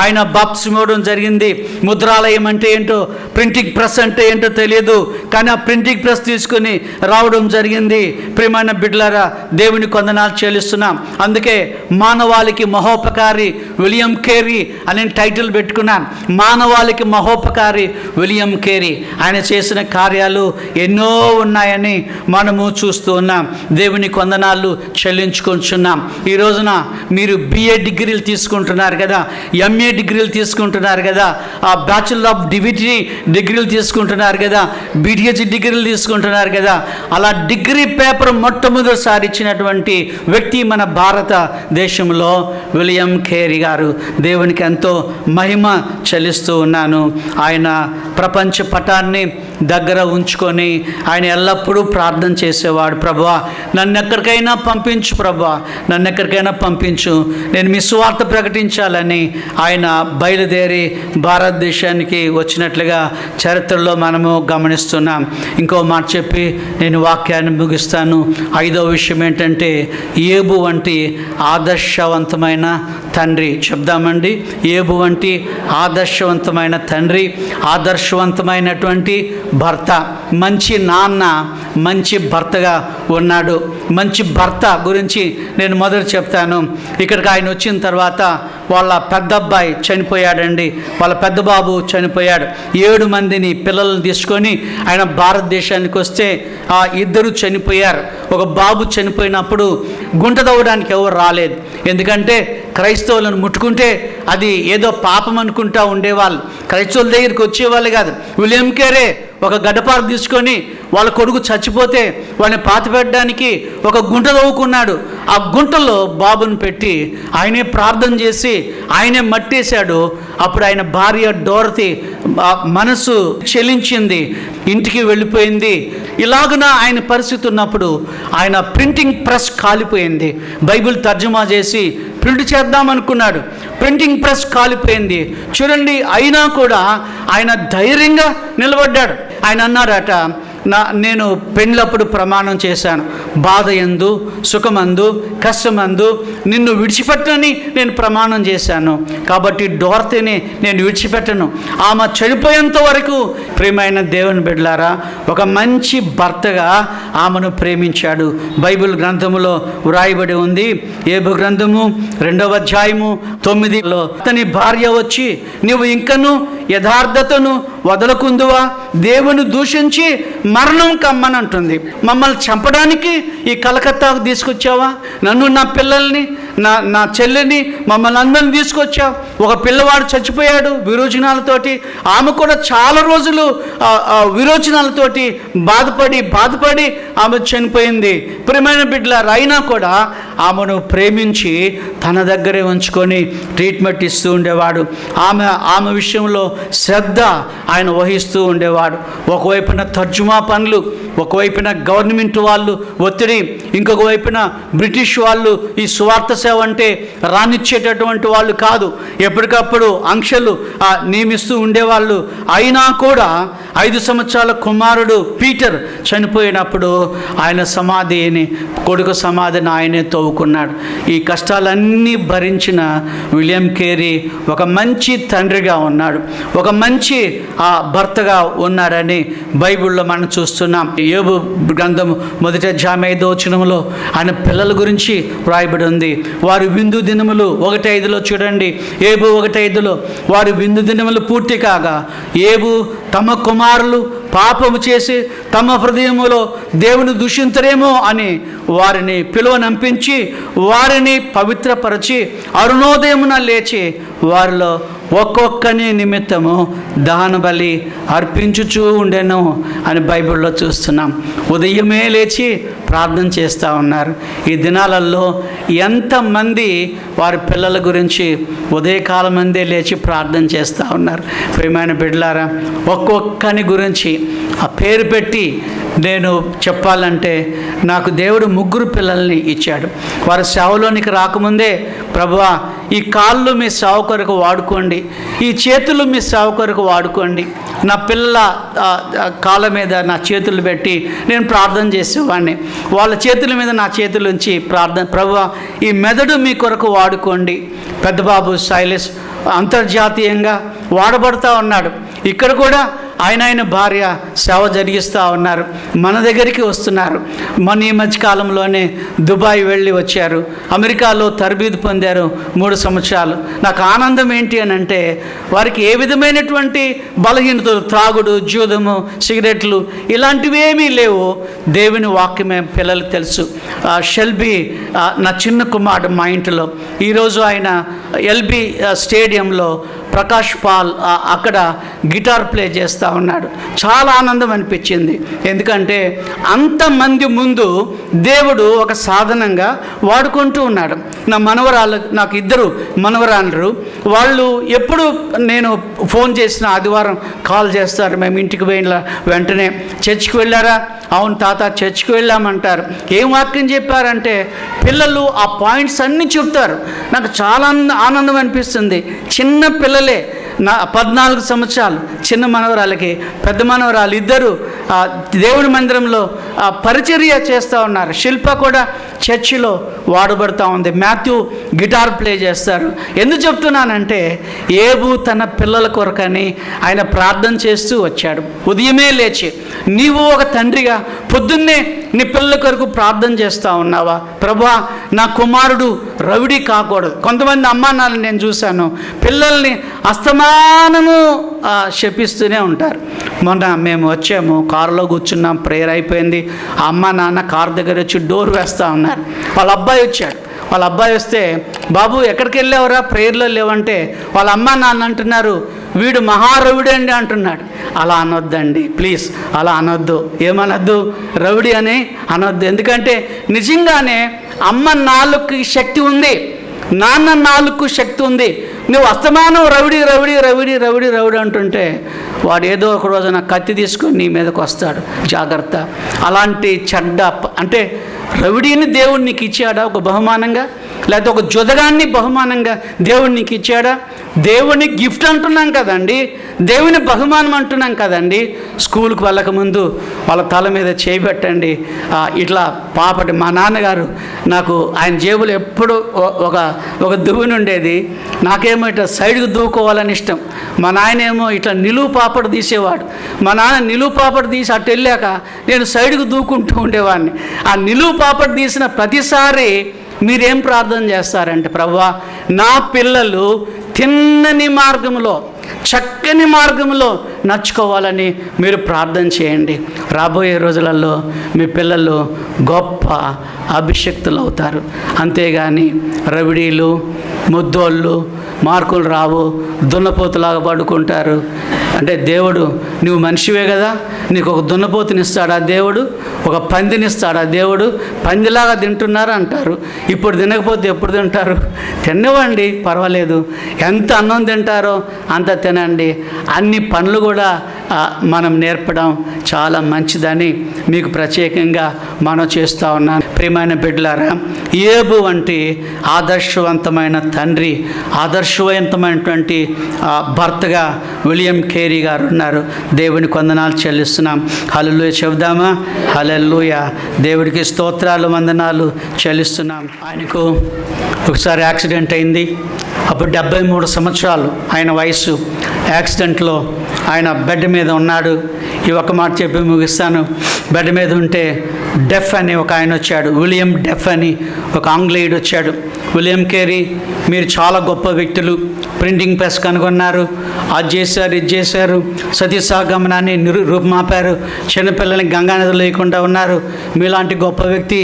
ఆయన బాప్తిసం ఇవ్వడం జరిగింది. ముద్రాలయం అంటే ఏంటో, ప్రింటింగ్ ప్రెస్ అంటే ఏంటో తెలియదు, కానీ ఆ ప్రింటింగ్ ప్రెస్ తీసుకుని రావడం జరిగింది. ప్రియమైన బిడ్డలారా, దేవుని వందనాలు చెల్లిస్తున్నాం. అందుకే మానవాళికి మహోపకారి విలియం కేరీ అనే టైటిల్ పెట్టుకున్నాను. మానవాళికి మహోపకారి విలియం కేరీ. ఆయన చేసిన కార్యాలు ఎన్నో ఉన్నాయని మనము చూస్తూ ఉన్నాం. దేవుని వందనాలు చెల్లించుకుంటున్నాం. ఈ రోజున మీరు BA డిగ్రీలు తీసుకుంటున్నారు కదా, MA డిగ్రీలు తీసుకుంటున్నారు కదా, ఆ బ్యాచులర్ ఆఫ్ డివిటీ డిగ్రీలు తీసుకుంటున్నారు కదా, BDH డిగ్రీలు తీసుకుంటున్నారు కదా. అలా డిగ్రీ పేపర్ మొట్టమొదటిసారి ఇచ్చినటువంటి వ్యక్తి మన భారతదేశంలో విలియం కేరీ గారు. దేవునికి ఎంతో మహిమ చెల్లిస్తూ ఉన్నాను. ఆయన ప్రపంచ పటాన్ని దగ్గర ఉంచుకొని ఆయన ఎల్లప్పుడూ ప్రార్థన చేసేవాడు. ప్రభువా, నన్ను ఎక్కడికైనా పంపించు, ప్రభువా నన్ను ఎక్కడికైనా పంపించు, నేను మీ సువార్త ప్రకటించాలని ఆయన బయలుదేరి భారతదేశానికి వచ్చినట్లుగా చరిత్రలో మనము గమనిస్తున్నాం. ఇంకో మాట చెప్పి నేను వాక్యాన్ని ముగిస్తాను. 5వ విషయం ఏంటంటే, ఏబు వంటి ఆదర్శవంతమైన తండ్రి. చెప్దామండి, ఏబు వంటి ఆదర్శవంతమైన తండ్రి, ఆదర్శవంతమైనటువంటి భర్త, మంచి నాన్న, మంచి భర్తగా ఉన్నాడు. మంచి భర్త గురించి నేను మొదట చెప్తాను. ఇక్కడికి ఆయన వచ్చిన తర్వాత వాళ్ళ పెద్ద అబ్బాయి చనిపోయాడండి, వాళ్ళ పెద్ద బాబు చనిపోయాడు. 7 మందిని పిల్లలను తీసుకొని ఆయన భారతదేశానికి వస్తే ఆ 2 చనిపోయారు. ఒక బాబు చనిపోయినప్పుడు గుంట తవ్వడానికి ఎవరు రాలేదు. ఎందుకంటే క్రైస్తవులను ముట్టుకుంటే అది ఏదో పాపం అనుకుంటా ఉండేవాళ్ళు. క్రైస్తవుల దగ్గరికి వచ్చేవాళ్ళు కాదు. విలియం కేరీ ఒక గడ్డపార తీసుకొని వాళ్ళ కొడుకు చచ్చిపోతే వాళ్ళని పాతిపెట్టడానికి ఒక గుంట తవ్వుకున్నాడు. ఆ గుంటలో బాబుని పెట్టి ఆయనే ప్రార్థన చేసి ఆయనే మట్టేశాడు. అప్పుడు ఆయన భార్య డోరతి మనసు చెలించింది, ఇంటికి వెళ్ళిపోయింది. ఇలాగున ఆయన పరిస్థితి ఉన్నప్పుడు ఆయన ప్రింటింగ్ ప్రెస్ కాలిపోయింది. బైబిల్ తర్జుమా చేసి ప్రింట్ చేద్దామనుకున్నాడు. ప్రింటింగ్ ప్రెస్ కాలిపోయింది. చూడండి, అయినా కూడా ఆయన ధైర్యంగా నిలబడ్డాడు. ఆయన అన్నారట, నేను పెళ్ళప్పుడు ప్రమాణం చేశాను, బాధ యందు సుఖమందు కష్టమందు నిన్ను విడిచిపెట్టనని నేను ప్రమాణం చేశాను. కాబట్టి డోర్తేని నేను విడిచిపెట్టను. ఆమె చనిపోయేంత వరకు ప్రియమైన దేవుని బిడ్డలారా ఒక మంచి భర్తగా ఆమెను ప్రేమించాడు. బైబిల్ గ్రంథములో వ్రాయబడి ఉంది. ఏబు గ్రంథము 2వ అధ్యాయము 9లో అతని భార్య వచ్చి, నీవు ఇంకను యథార్థతను వదలకుందువా? దేవుని దూషించి మరణం కమ్మనంటుంది. మమ్మల్ని చంపడానికి ఈ కలకత్తాకు తీసుకొచ్చావా? నన్ను, నా పిల్లల్ని, నా చెల్లిని, మమ్మల్ని అందరిని తీసుకొచ్చావు. ఒక పిల్లవాడు చచ్చిపోయాడు విరోచనాలతోటి. ఆమె కూడా చాలా రోజులు విరోచనాలతోటి బాధపడి ఆమె చనిపోయింది. ప్రియమైన బిడ్డలారా, అయినా కూడా ఆమెను ప్రేమించి తన దగ్గరే ఉంచుకొని ట్రీట్మెంట్ ఇస్తూ ఉండేవాడు. ఆమె విషయంలో శ్రద్ధ ఆయన వహిస్తూ ఉండేవాడు. ఒకవైపున తర్జుమా పనులు, ఒకవైపున గవర్నమెంట్ వాళ్ళు ఒత్తిడి, ఇంకొక వైపున బ్రిటిష్ వాళ్ళు ఈ సువార్త సేవ అంటే రానిచ్చేటటువంటి వాళ్ళు కాదు. ఎప్పటికప్పుడు ఆంక్షలు నియమిస్తూ ఉండేవాళ్ళు. అయినా కూడా 5 సంవత్సరాల కుమారుడు పీటర్ చనిపోయినప్పుడు ఆయన కొడుకు సమాధిని ఆయనే తవ్వుకున్నాడు. ఈ కష్టాలన్నీ భరించిన విలియం కేరీ ఒక మంచి తండ్రిగా ఉన్నాడు, ఒక మంచి భర్తగా ఉన్నాడని బైబిల్లో మనం చూస్తున్నాం. యోబు గ్రంథం 1వ అధ్యాయం 5వ వచనంలో ఆయన పిల్లల గురించి వ్రాయబడి ఉంది. వారు విందు దినములు 1:5లో చూడండి. ఏబు 1:5లో వారు విందు దినములు పూర్తి కాగా ఏబు తమ కుమారులు పాపము చేసి తమ హృదయములో దేవుని దూషించరేమో అని వారిని పిలువనంపించి వారిని పవిత్రపరచి అరుణోదయమున లేచి వారిలో ఒక్కొక్కని నిమిత్తము దహన బలి అర్పించుచూ ఉండెను అని బైబిల్లో చూస్తున్నాం. ఉదయమే లేచి ప్రార్థన చేస్తూ ఉన్నారు. ఈ దినాలలో ఎంతమంది వారి పిల్లల గురించి ఉదయకాలం మందే లేచి ప్రార్థన చేస్తూ ఉన్నారు. ప్రియమైన బిడ్డలారా, ఒక్కొక్కని గురించి ఆ పేరు పెట్టి నేను చెప్పాలంటే నాకు దేవుడు 3 పిల్లల్ని ఇచ్చాడు. వారి సేవలోనికి రాకముందే, ప్రభువా ఈ కాళ్ళు మీ సేవ కొరకు వాడుకోండి, ఈ చేతులు మీ సేవ కొరకు వాడుకోండి. నా పిల్లల కాళ్ళ మీద నా చేతులు పెట్టి నేను ప్రార్థన చేసేవాడిని. వాళ్ళ చేతుల మీద నా చేతులు ఉంచి ప్రార్థన, ప్రభువా ఈ మెదడు మీ కొరకు వాడుకోండి. పెద్ద బాబు సైలెస్ అంతర్జాతీయంగా వాడబడుతూ ఉన్నాడు. ఇక్కడ కూడా ఆయన భార్య సేవ జరిగిస్తూ ఉన్నారు. మన దగ్గరికి వస్తున్నారు. ఈ మధ్య కాలంలోనే దుబాయ్ వెళ్ళి వచ్చారు. అమెరికాలో తరబీదు పొందారు 3 సంవత్సరాలు. నాకు ఆనందం ఏంటి అని అంటే వారికి ఏ విధమైనటువంటి బలహీనతలు, త్రాగుడు, జూదము, సిగరెట్లు ఇలాంటివి ఏమీ లేవు. దేవుని వాక్యమే పిల్లలకు తెలుసు. షెల్బీ నా చిన్న కుమారుడు మా ఇంటిలో ఈరోజు ఆయన ఎల్బీ స్టేడియంలో ప్రకాష్ పాల్ అక్కడ గిటార్ ప్లే చేస్తూ ఉన్నాడు. చాలా ఆనందం అనిపించింది. ఎందుకంటే అంతమంది ముందు దేవుడు ఒక సాధనంగా వాడుకుంటూ ఉన్నాడు. నా మనవరాళ్ళు, నాకు 2 మనవరాళ్ళు, వాళ్ళు ఎప్పుడు నేను ఫోన్ చేసిన ఆదివారం కాల్ చేస్తారు. మేము ఇంటికి పోయిన వెంటనే చర్చికి వెళ్ళారా? అవును తాత చర్చికి వెళ్ళామంటారు. ఏం వాక్యం చెప్పారంటే పిల్లలు ఆ పాయింట్స్ అన్నీ చెప్తారు. నాకు చాలా ఆనందం అనిపిస్తుంది. చిన్న పిల్లలే 14 సంవత్సరాలు చిన్న మనవరాలకి పెద్ద మనవరాలు ఇద్దరు దేవుని మందిరంలో పరిచర్య చేస్తూ ఉన్నారు. శిల్ప కూడా చర్చిలో వాడబడుతూ ఉంది. మాథ్యూ గిటార్ ప్లే చేస్తారు. ఎందుకు చెప్తున్నానంటే ఏబు తన పిల్లల కొరకని ఆయన ప్రార్థన చేస్తూ వచ్చాడు. ఉదయమే లేచి నీవు ఒక తండ్రిగా పొద్దున్నే నీ పిల్లల కొరకు ప్రార్థన చేస్తూ ఉన్నావా? ప్రభువా, నా కుమారుడు రౌడీ కాకూడదు. కొంతమంది అమ్మా నాన్నలు నేను చూశాను, పిల్లల్ని అస్తమానము శపిస్తూనే ఉంటారు. మొన్న మేము వచ్చాము, కారులో కూర్చున్నాం, ప్రేయర్ అయిపోయింది. ఆ అమ్మ నాన్న కారు దగ్గర వచ్చి డోర్ వేస్తూ ఉన్నారు. వాళ్ళ అబ్బాయి వచ్చాడు. వాళ్ళ అబ్బాయి వస్తే, బాబు ఎక్కడికి వెళ్ళావురా, ప్రేయర్లో లేవంటే వాళ్ళ అమ్మ నాన్న అంటున్నారు, వీడు మహారౌడీ అండి అంటున్నాడు. అలా అనొద్దండి ప్లీజ్, అలా అనొద్దు. ఏమనొద్దు? రౌడీ అని అనొద్దు. ఎందుకంటే నిజంగానే అమ్మ నాలుగుకి శక్తి ఉంది, నాన్న నాలుగుకు శక్తి ఉంది. నువ్వు అస్తమానం rowdy rowdy rowdy rowdy rowdy అంటుంటే వాడు ఏదో ఒక రోజున కత్తి తీసుకొని నీ మీదకి వస్తాడు. జాగ్రత్త. అలాంటి చెడ్డ అంటే రౌడీని దేవుడు నీకు ఇచ్చాడా ఒక బహుమానంగా? లేకపోతే ఒక జుదగాన్ని బహుమానంగా దేవుడు నీకు ఇచ్చాడా? దేవుని గిఫ్ట్ అంటున్నాం కదండి, దేవుని బహుమానం అంటున్నాం కదండి. స్కూల్కి వెళ్ళకముందు వాళ్ళ తల మీద చేయబెట్టండి. ఇట్లా పాపటి మా నాన్నగారు నాకు ఆయన జేబులో ఎప్పుడు ఒక దువ్వుని ఉండేది. నాకేమో ఇట్లా సైడ్కి దూకోవాలని ఇష్టం. మా నాయనేమో ఇట్లా నిలువు పాపడు తీసేవాడు. మా నాన్న నిలువు పాపడు తీసి అటు వెళ్ళాక నేను సైడ్కి దూకుంటూ ఉండేవాడిని. ఆ నిలువు పాపడు తీసిన ప్రతిసారి మీరేం ప్రార్థన చేస్తారంటే, ప్రభువా నా పిల్లలు తిన్నని మార్గంలో చక్కని మార్గంలో నడుచుకోవాలని మీరు ప్రార్థన చేయండి. రాబోయే రోజులలో మీ పిల్లలు గొప్ప అభిషక్తులు అవుతారు. అంతేగాని రవిడీలు, ముద్దోళ్ళు, మార్కులు రావు, దున్నపోతులాగా పడుకుంటారు. అంటే దేవుడు, నువ్వు మనిషివే కదా, నీకు ఒక దున్నపోతునిస్తాడా దేవుడు? ఒక పందినిస్తాడా దేవుడు? పందిలాగా తింటున్నారు అంటారు. ఇప్పుడు తినకపోతే ఎప్పుడు తింటారు? తినవండి, పర్వాలేదు. ఎంత అన్నం తింటారో అంత తినండి. అన్ని పనులు కూడా మనం నేర్పడం చాలా మంచిదని మీకు ప్రత్యేకంగా మనం చేస్తూ ఉన్నాను. ప్రియమైన బిడ్డలారా, ఏబు వంటి ఆదర్శవంతమైన తండ్రి, ఆదర్శవంతమైనటువంటి భర్తగా విలియం కేరీ గారు ఉన్నారు. దేవుని వందనాలు చెల్లిస్తున్నాం. హల్లెలూయా చెబుదామా? హల్లెలూయా. దేవుడికి స్తోత్రాలు, వందనాలు చెల్లిస్తున్నాం. ఆయనకు ఒకసారి యాక్సిడెంట్ అయింది. అప్పుడు 73 సంవత్సరాలు ఆయన వయసు. యాక్సిడెంట్లో ఆయన బెడ్ మీద ఉన్నాడు. ఈ ఒక మాట చెప్పి ముగిస్తాను. బెడ్ మీద ఉంటే డెఫ్ అని ఒక ఆయన వచ్చాడు. విలియం డెఫ్ అని ఒక ఆంగ్లేయుడు వచ్చాడు. విలియం కేరీ, మీరు చాలా గొప్ప వ్యక్తులు, ప్రింటింగ్ ప్రెస్ కనుగొన్నారు, అది చేశారు, ఇది చేశారు, సతీసాగమనాన్ని రూపుమాపారు, చిన్నపిల్లల్ని గంగానదిలో లేకుండా ఉన్నారు, మీలాంటి గొప్ప వ్యక్తి,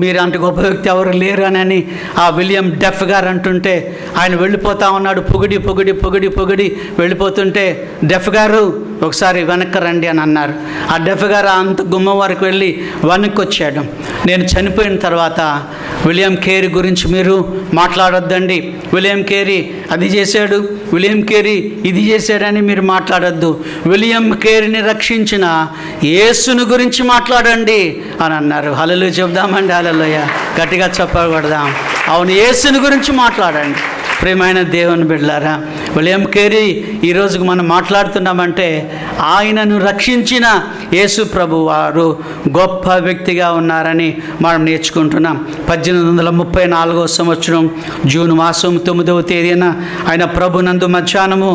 మీలాంటి గొప్ప వ్యక్తి ఎవరు లేరు అని ఆ విలియం డెఫ్ గారు అంటుంటే ఆయన వెళ్ళిపోతా ఉన్నాడు. పొగిడి పొగిడి పొగిడి పొగిడి వెళ్ళిపోతుంటే డెఫ్ గారు ఒకసారి వెనక్కి రండి అని అన్నారు. ఆ డెఫ్ గారు అంత గుమ్మం వరకు వెళ్ళి వెనక్కి వచ్చాడు. నేను చనిపోయిన తర్వాత విలియం కేరీ గురించి మీరు మాట్లాడొద్దండి, విలియం కేరీ అది చేశాడు, విలియం కేరీ ఇది చేశాడని మీరు మాట్లాడొద్దు, విలియం కేరీని రక్షించిన యేసుని గురించి మాట్లాడండి అని అన్నారు. హల్లెలూయా చెప్దామండి. హల్లెలూయా గట్టిగా చెప్పకూడదాం. అవును, యేసుని గురించి మాట్లాడండి. ప్రియమైన దేవుని బిడ్డలారా, విలియం కేరీ ఈరోజుకు మనం మాట్లాడుతున్నామంటే ఆయనను రక్షించిన యేసు ప్రభు వారు గొప్ప వ్యక్తిగా ఉన్నారని మనం నేర్చుకుంటున్నాం. 1834 సంవత్సరం జూన్ మాసం 9వ తేదీన ఆయన ప్రభునందు మధ్యాహ్నము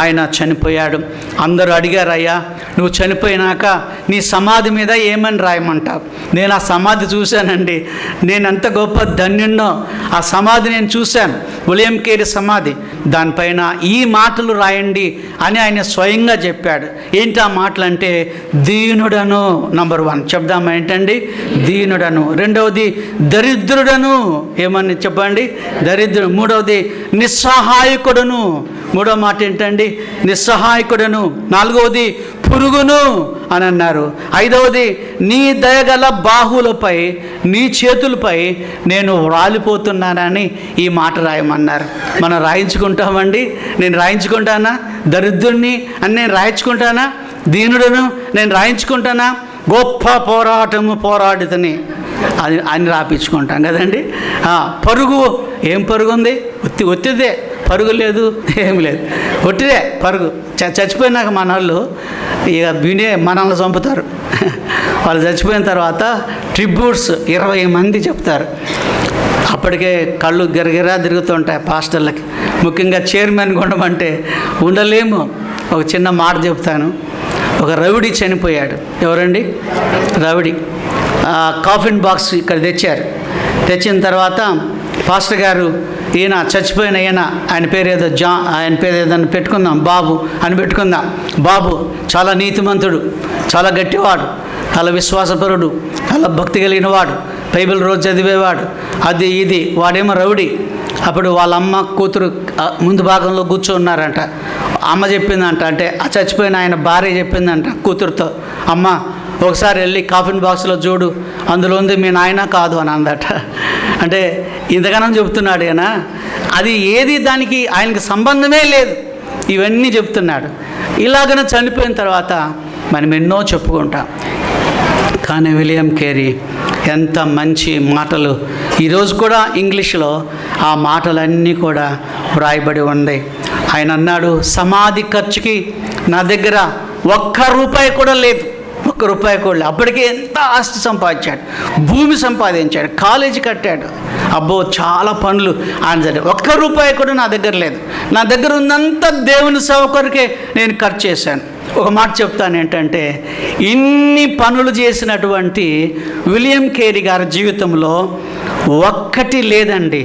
ఆయన చనిపోయాడు. అందరూ అడిగారు, అయ్యా నువ్వు చనిపోయినాక నీ సమాధి మీద ఏమని రాయమంటావు? నేను ఆ సమాధి చూశానండి, నేను ఎంత గొప్ప ధన్యున్నో. ఆ సమాధి నేను చూశాను, విలియం కేరీ సమాధి. దానిపైన ఈ మాటలు రాయండి అని ఆయన స్వయంగా చెప్పాడు. ఏంటి ఆ మాటలు అంటే, దీనుడను నంబర్ 1 చెప్దామా ఏంటండి? దీనుడను. రెండవది దరిద్రుడను. ఏమని చెప్పండి? దరిద్రుడు. మూడవది నిస్సహాయకుడును. మూడవ మాట ఏంటండి? నిస్సహాయకుడును. నాలుగవది పురుగును అని అన్నారు. ఐదవది నీ దయగల బాహువులపై, నీ చేతులపై నేను రాలిపోతున్నానని ఈ మాట రాయమన్నారు. మనం రాయించుకుంటామండి? నేను రాయించుకుంటానా? దరిద్రుడిని అని నేను రాయించుకుంటానా? దీనుడను నేను రాయించుకుంటానా? గొప్ప పోరాటము పోరాడితని అని రాపించుకుంటాం కదండి. పరుగు, ఏం పరుగు ఉంది? ఒత్తిదే పరుగు లేదు, ఏమి లేదు, ఒట్టిదే పరుగు. చచ్చిపోయినాక మన వాళ్ళు ఇక వినే మనల్ని చంపుతారు. వాళ్ళు చచ్చిపోయిన తర్వాత ట్రిబ్యూట్స్ 20 మంది చెప్తారు. అప్పటికే కళ్ళు గిరగిరా తిరుగుతుంటాయి పాస్టర్లకి. ముఖ్యంగా చైర్మన్ ఉండమంటే ఉండలేము. ఒక చిన్న మాట చెప్తాను. ఒక రౌడీ చనిపోయాడు. ఎవరండి? రౌడీ. కాఫిన్ బాక్స్ ఇక్కడ తెచ్చారు. తెచ్చిన తర్వాత పాస్టర్ గారు, ఈయన చచ్చిపోయిన ఈయన, ఆయన పేరు ఏదో ఆయన పేరు ఏదైనా పెట్టుకుందాం, బాబు అని పెట్టుకుందాం. బాబు చాలా నీతిమంతుడు, చాలా గట్టివాడు, చాలా విశ్వాసపరుడు, చాలా భక్తి కలిగిన వాడు, బైబిల్ రోజు చదివేవాడు, అది ఇది. వాడేమో రౌడీ. అప్పుడు వాళ్ళ అమ్మ కూతురు ముందు భాగంలో కూర్చోన్నారంట. అమ్మ చెప్పిందంట, అంటే ఆ చచ్చిపోయిన ఆయన భార్య చెప్పిందంట కూతురుతో, అమ్మ ఒకసారి వెళ్ళి కాఫిన్ బాక్స్లో చూడు, అందులో ఉంది మీ నాయన కాదు అని అందట. అంటే ఇంతగానం చెప్తున్నాడు ఆయన. అది ఏది దానికి ఆయనకి సంబంధమే లేదు, ఇవన్నీ చెప్తున్నాడు. ఇలాగనే చనిపోయిన తర్వాత మనం ఎన్నో చెప్పుకుంటాం. కానీ విలియం కేరీ ఎంత మంచి మాటలు, ఈరోజు కూడా ఇంగ్లీష్లో ఆ మాటలన్నీ కూడా వ్రాయబడి ఉన్నాయి. ఆయన అన్నాడు, సమాధి ఖర్చుకి నా దగ్గర ₹1 కూడా లేదు, ₹1 కూడా లేదు. అప్పటికే ఎంత ఆస్తి సంపాదించాడు, భూమి సంపాదించాడు, కాలేజీ కట్టాడు, అబ్బో చాలా పనులు ఆయన సరే. ₹1 కూడా నా దగ్గర లేదు. నా దగ్గర ఉన్నంత దేవుని సేవ కొరకే నేను ఖర్చు చేశాను. ఒక మాట చెప్తాను ఏంటంటే, ఇన్ని పనులు చేసినటువంటి విలియం కేరీ గారి జీవితంలో ఒక్కటి లేదండి.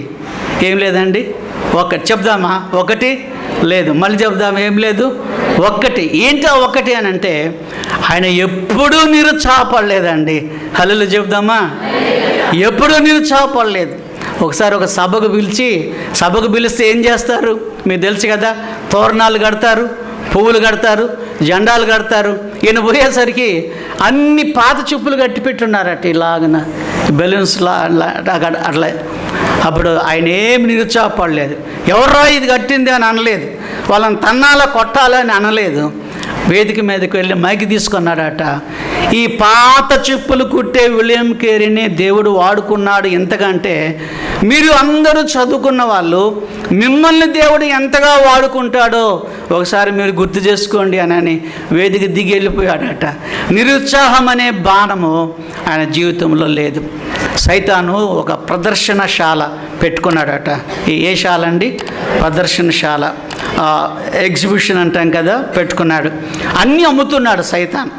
ఏం లేదండి? ఒకటి చెప్దామా? ఒకటి లేదు. మళ్ళీ చెప్దామా? ఏం లేదు? ఒక్కటి. ఏంటో ఒకటి అని అంటే, ఆయన ఎప్పుడూ నిరుత్సాహపడలేదండి. హల్లెలూయా చెప్దామా? ఎప్పుడూ నిరుత్సాహపడలేదు. ఒకసారి ఒక సభకు పిలిస్తే ఏం చేస్తారు మీకు తెలుసు కదా? తోరణాలు కడతారు, పువ్వులు కడతారు, జెండాలు కడతారు. ఈయన పోయేసరికి అన్ని పాత చెప్పులు కట్టి పెట్టున్నారట, ఇలాగన బెలూన్స్లా అట్లా. అప్పుడు ఆయన ఏమి నిరుత్సాహపడలేదు. ఎవరో ఇది కట్టింది అని అనలేదు, వాళ్ళని తన్నాలా కొట్టాలని అనలేదు. వేదిక మీదకి వెళ్ళి మైకి తీసుకున్నాడట. ఈ పాత చెప్పులు కుట్టే విలియం కేరీని దేవుడు వాడుకున్నాడు. ఎంతకంటే మీరు అందరూ చదువుకున్న వాళ్ళు, మిమ్మల్ని దేవుడు ఎంతగా వాడుకుంటాడో ఒకసారి మీరు గుర్తు చేసుకోండి అని వేదిక దిగి వెళ్ళిపోయాడట. నిరుత్సాహం అనే బాణము ఆయన జీవితంలో లేదు. సైతాను ఒక ప్రదర్శనశాల పెట్టుకున్నాడట. ఏ శాల అండి? ప్రదర్శనశాల, ఎగ్జిబిషన్ అంటాం కదా, పెట్టుకున్నాడు. అన్నీ అమ్ముతున్నాడు సైతాన్.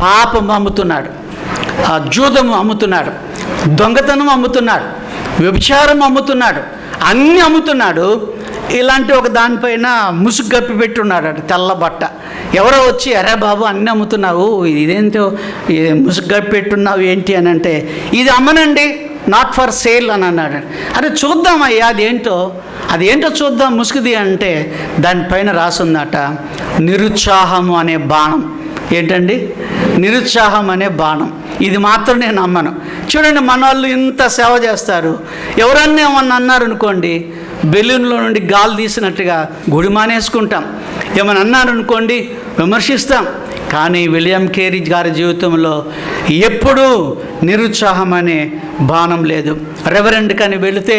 పాపం అమ్ముతున్నాడు, జూదము అమ్ముతున్నాడు, దొంగతనం అమ్ముతున్నాడు, వ్యభిచారం అమ్ముతున్నాడు, అన్నీ అమ్ముతున్నాడు. ఇలాంటి ఒక దానిపైన ముసుగు కప్పి పెట్టున్నాడు, తెల్ల బట్ట. ఎవరో వచ్చి, అరే బాబు అన్నీ అమ్ముతున్నావు, ఇదేంటో ముసుగు కప్పి పెట్టున్నావు ఏంటి అని అంటే, ఇది అమ్మనండి, నాట్ ఫర్ సేల్ అని అన్నాడు. అరే చూద్దామయ్యా అదేంటో చూద్దాం ముసుగుది అంటే, దానిపైన రాసుందట నిరుత్సాహము అనే బాణం. ఏంటండి? నిరుత్సాహం అనే బాణం. ఇది మాత్రం నేను నమ్మను. చూడండి, మన వాళ్ళు ఇంత సేవ చేస్తారు. ఎవరన్నా ఏమన్నా అన్నారు అనుకోండి, బెలూన్లో నుండి గాలి తీసినట్టుగా గుడి మానేసుకుంటాం. ఏమన్నా అన్నారు అనుకోండి, విమర్శిస్తాం. కానీ విలియం కేరీ గారి జీవితంలో ఎప్పుడూ నిరుత్సాహం అనే బాణం లేదు. రెవరెండ్ కానీ వెళితే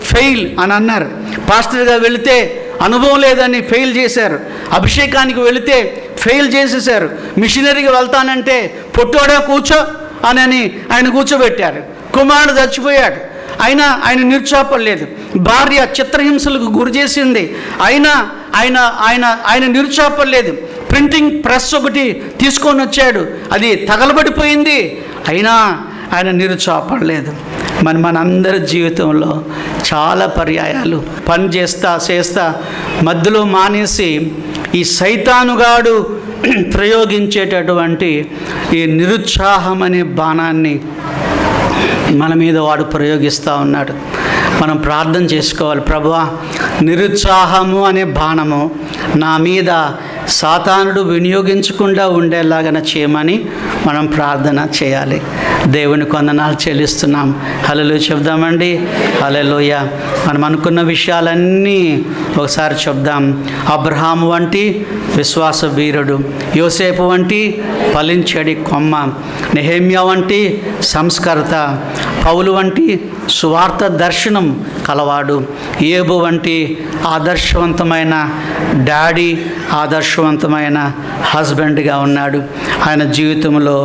ఫెయిల్ అని అన్నారు, పాస్టర్గా వెళితే అనుభవం లేదని ఫెయిల్ చేశారు, అభిషేకానికి వెళితే ఫెయిల్ చేసేసారు, మిషనరీగా వెళ్తానంటే పొట్టోడా కూర్చో అని ఆయన కూర్చోబెట్టారు. కుమారుడు చచ్చిపోయాడు, అయినా ఆయన నిరుత్సాహపడలేదు. భార్య చిత్రహింసలకు గురి చేసింది, అయినా ఆయన నిరుత్సాహపడలేదు. ప్రింటింగ్ ప్రెస్ ఒకటి తీసుకొని వచ్చాడు, అది తగలబడిపోయింది, అయినా ఆయన నిరుత్సాహపడలేదు. మనందరి జీవితంలో చాలా పర్యాయాలు పని చేస్తా మధ్యలో మానేసి ఈ సైతానుగాడు ప్రయోగించేటటువంటి ఈ నిరుత్సాహం అనే బాణాన్ని మన మీద వాడు ప్రయోగిస్తూ ఉన్నాడు. మనం ప్రార్థన చేసుకోవాలి, ప్రభువా నిరుత్సాహము అనే బాణము నా మీద సాతానుడు వినియోగించకుండా ఉండేలాగా చేయమని మనం ప్రార్థన చేయాలి. దేవుని వందనాలు చెల్లిస్తున్నాం. హల్లెలూయా చెప్దామండి. హల్లెలూయా. మనం అనుకున్న విషయాలన్నీ ఒకసారి చెప్దాం. అబ్రహాము వంటి విశ్వాస వీరుడు, యోసేపు వంటి ఫలించడి కొమ్మ, నెహెమ్యా వంటి సంస్కర్త, పౌలు వంటి సువార్త దర్శనం కలవాడు. యోబు వంటి ఆదర్శవంతమైన డాడీ, ఆదర్శవంతమైన హస్బెండ్గా ఉన్నాడు. ఆయన జీవితంలో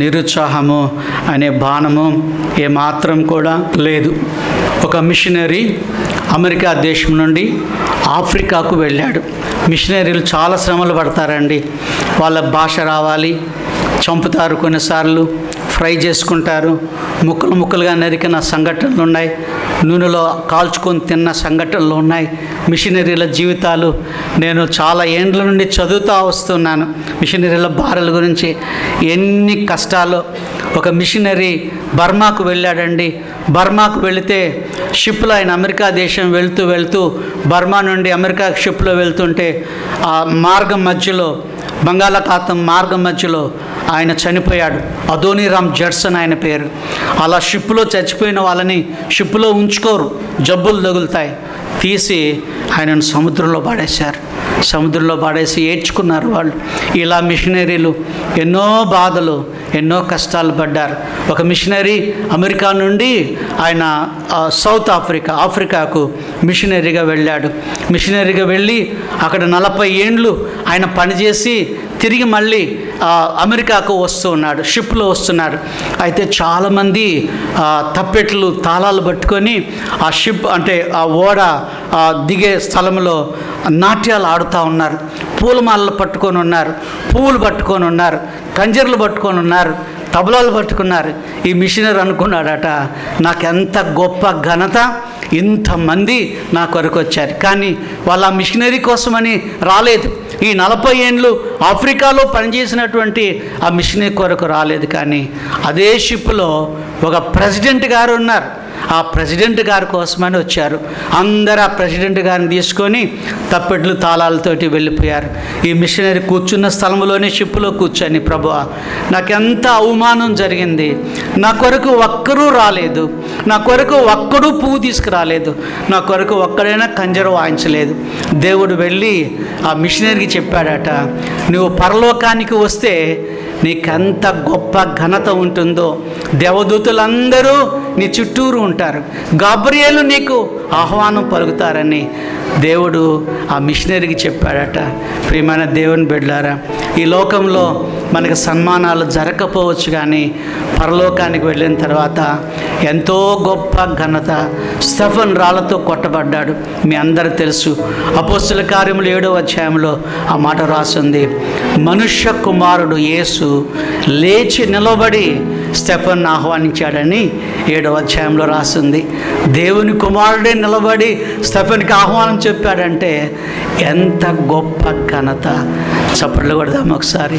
నిరుత్సాహము అనే బాణము ఏమాత్రం కూడా లేదు. ఒక మిషనరీ అమెరికా దేశం నుండి ఆఫ్రికాకు వెళ్ళాడు. మిషనరీలు చాలా శ్రమలు పడతారండి. వాళ్ళ భాష రావాలి, చంపుతారు, కొన్నిసార్లు ఫ్రై చేసుకుంటారు, ముక్కలు ముక్కలుగా నరికిన సంఘటనలు ఉన్నాయి, నూనెలో కాల్చుకొని తిన్న సంఘటనలు ఉన్నాయి. మిషనరీల జీవితాలు నేను చాలా ఏండ్ల నుండి చదువుతూ వస్తున్నాను. మిషనరీల భార్యల గురించి ఎన్ని కష్టాలు. ఒక మిషనరీ బర్మాకు వెళ్ళాడండి. బర్మాకు వెళితే షిప్లో ఆయన అమెరికా దేశం వెళ్తూ బర్మా నుండి అమెరికా షిప్లో వెళ్తుంటే ఆ మార్గం మధ్యలో, బంగాళాఖాతం మార్గం మధ్యలో ఆయన చనిపోయాడు. అదోనీరామ్ జడ్సన్ ఆయన పేరు. అలా షిప్లో చచ్చిపోయిన వాళ్ళని షిప్లో ఉంచుకోరు, జబ్బులు తగులుతాయి. తీసి ఆయనను సముద్రంలో పడేశారు. సముద్రంలో పడేసి ఏడ్చుకున్నారు వాళ్ళు. ఇలా మిషనరీలు ఎన్నో బాధలు, ఎన్నో కష్టాలు పడ్డారు. ఒక మిషనరీ అమెరికా నుండి ఆయన సౌత్ ఆఫ్రికాకు మిషనరీగా వెళ్ళాడు. మిషనరీగా వెళ్ళి అక్కడ 40 ఏండ్లు ఆయన పనిచేసి తిరిగి మళ్ళీ అమెరికాకు వస్తూ ఉన్నాడు, షిప్లో వస్తున్నాడు. అయితే చాలామంది తప్పెట్లు తాళాలు పట్టుకొని ఆ షిప్ అంటే ఆ ఓడ దిగే స్థలంలో నాట్యాలు ఆడుతూ ఉన్నారు. పూలమాలలు పట్టుకొని ఉన్నారు, పువ్వులు పట్టుకొని ఉన్నారు, కంజర్లు పట్టుకొని ఉన్నారు, తబలాలు పట్టుకున్నారు. ఈ మిషనరీ అనుకున్నాడట, నాకెంత గొప్ప ఘనత, ఇంతమంది నా కొరకు వచ్చారు. కానీ వాళ్ళ మిషనరీ కోసమని రాలేదు. ఈ 40 ఏండ్లు ఆఫ్రికాలో పనిచేసినటువంటి ఆ మిషనరీ కొరకు రాలేదు. కానీ అదే షిప్లో ఒక ప్రెసిడెంట్ గారు ఉన్నారు. ఆ ప్రెసిడెంట్ గారి కోసమని వచ్చారు. అందరూ ఆ ప్రెసిడెంట్ గారిని తీసుకొని తప్పెట్లు తాళాలతోటి వెళ్ళిపోయారు. ఈ మిషనరీ కూర్చున్న స్థలంలోనే షిప్లో కూర్చొని, ప్రభువా నాకెంత అవమానం జరిగింది, నా కొరకు ఒక్కరూ రాలేదు, నా కొరకు ఒక్కడూ పువ్వు తీసుకురాలేదు, నా కొరకు ఒక్కడైనా కంజర వాయించలేదు. దేవుడు వెళ్ళి ఆ మిషనరీకి చెప్పాడట, నువ్వు పరలోకానికి వస్తే నీకెంత గొప్ప ఘనత ఉంటుందో, దేవదూతలందరూ నీ చుట్టూరు ఉంటారు, గాబ్రియేలు నీకు ఆహ్వానం పలుకుతారని దేవుడు ఆ మిషనరీకి చెప్పాడట. ప్రియమైన దేవుని బిడ్డలారా, ఈ లోకంలో మనకు సన్మానాలు జరగకపోవచ్చు, కానీ పరలోకానికి వెళ్ళిన తర్వాత ఎంతో గొప్ప ఘనత. స్టెఫన్ రాళ్లతో కొట్టబడ్డాడు, మీ అందరూ తెలుసు. అపోస్తుల కార్యములు 7వ అధ్యాయంలో ఆ మాట రాసింది. మనుష్య కుమారుడు యేసు లేచి నిలబడి స్టెఫన్ ఆహ్వానించాడని 7వ అధ్యాయంలో రాసింది. దేవుని కుమారుడే నిలబడి స్టెఫన్కి ఆహ్వానం చెప్పాడంటే ఎంత గొప్ప ఘనత. చప్పట్లు కొడదాం ఒకసారి,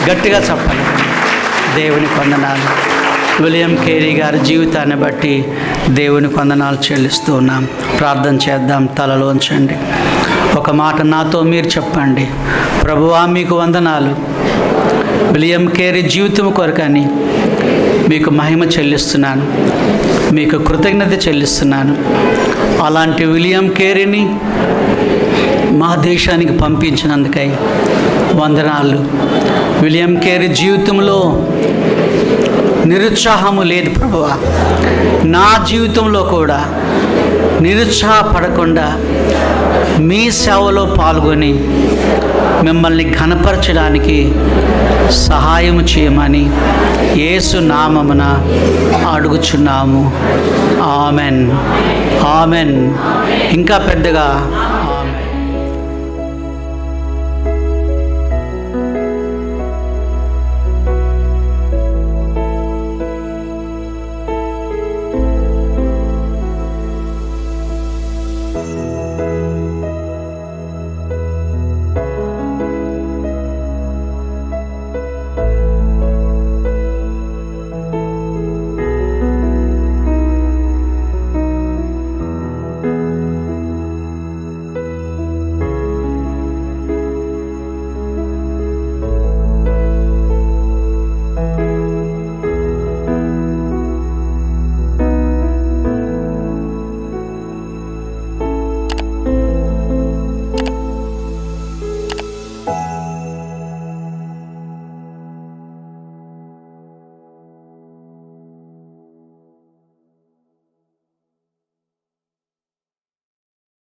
గట్టిగా చప్పట్లు. దేవుని వందనాలు. విలియం కేరీ గారి జీవితాన్ని బట్టి దేవుని వందనాలు చెల్లిస్తూ ఉన్నాం. ప్రార్థన చేద్దాం, తలలో ఉంచండి. ఒక మాట నాతో మీరు చెప్పండి. ప్రభువా మీకు వందనాలు, విలియం కేరీ జీవితం కొరకని మీకు మహిమ చెల్లిస్తున్నాను, మీకు కృతజ్ఞత చెల్లిస్తున్నాను. అలాంటి విలియం కేరీని మా దేశానికి పంపించినందుకై వందనాలు. విలియం కేరీ జీవితంలో నిరుత్సాహము లేదు ప్రభువా. నా జీవితంలో కూడా నిరుత్సాహపడకుండా మీ సేవలో పాల్గొని మిమ్మల్ని ఘనపరచడానికి సహాయం చేయమని యేసు నామమున అడుగుచున్నాము. Amen, amen. ఇంకా పెద్దగా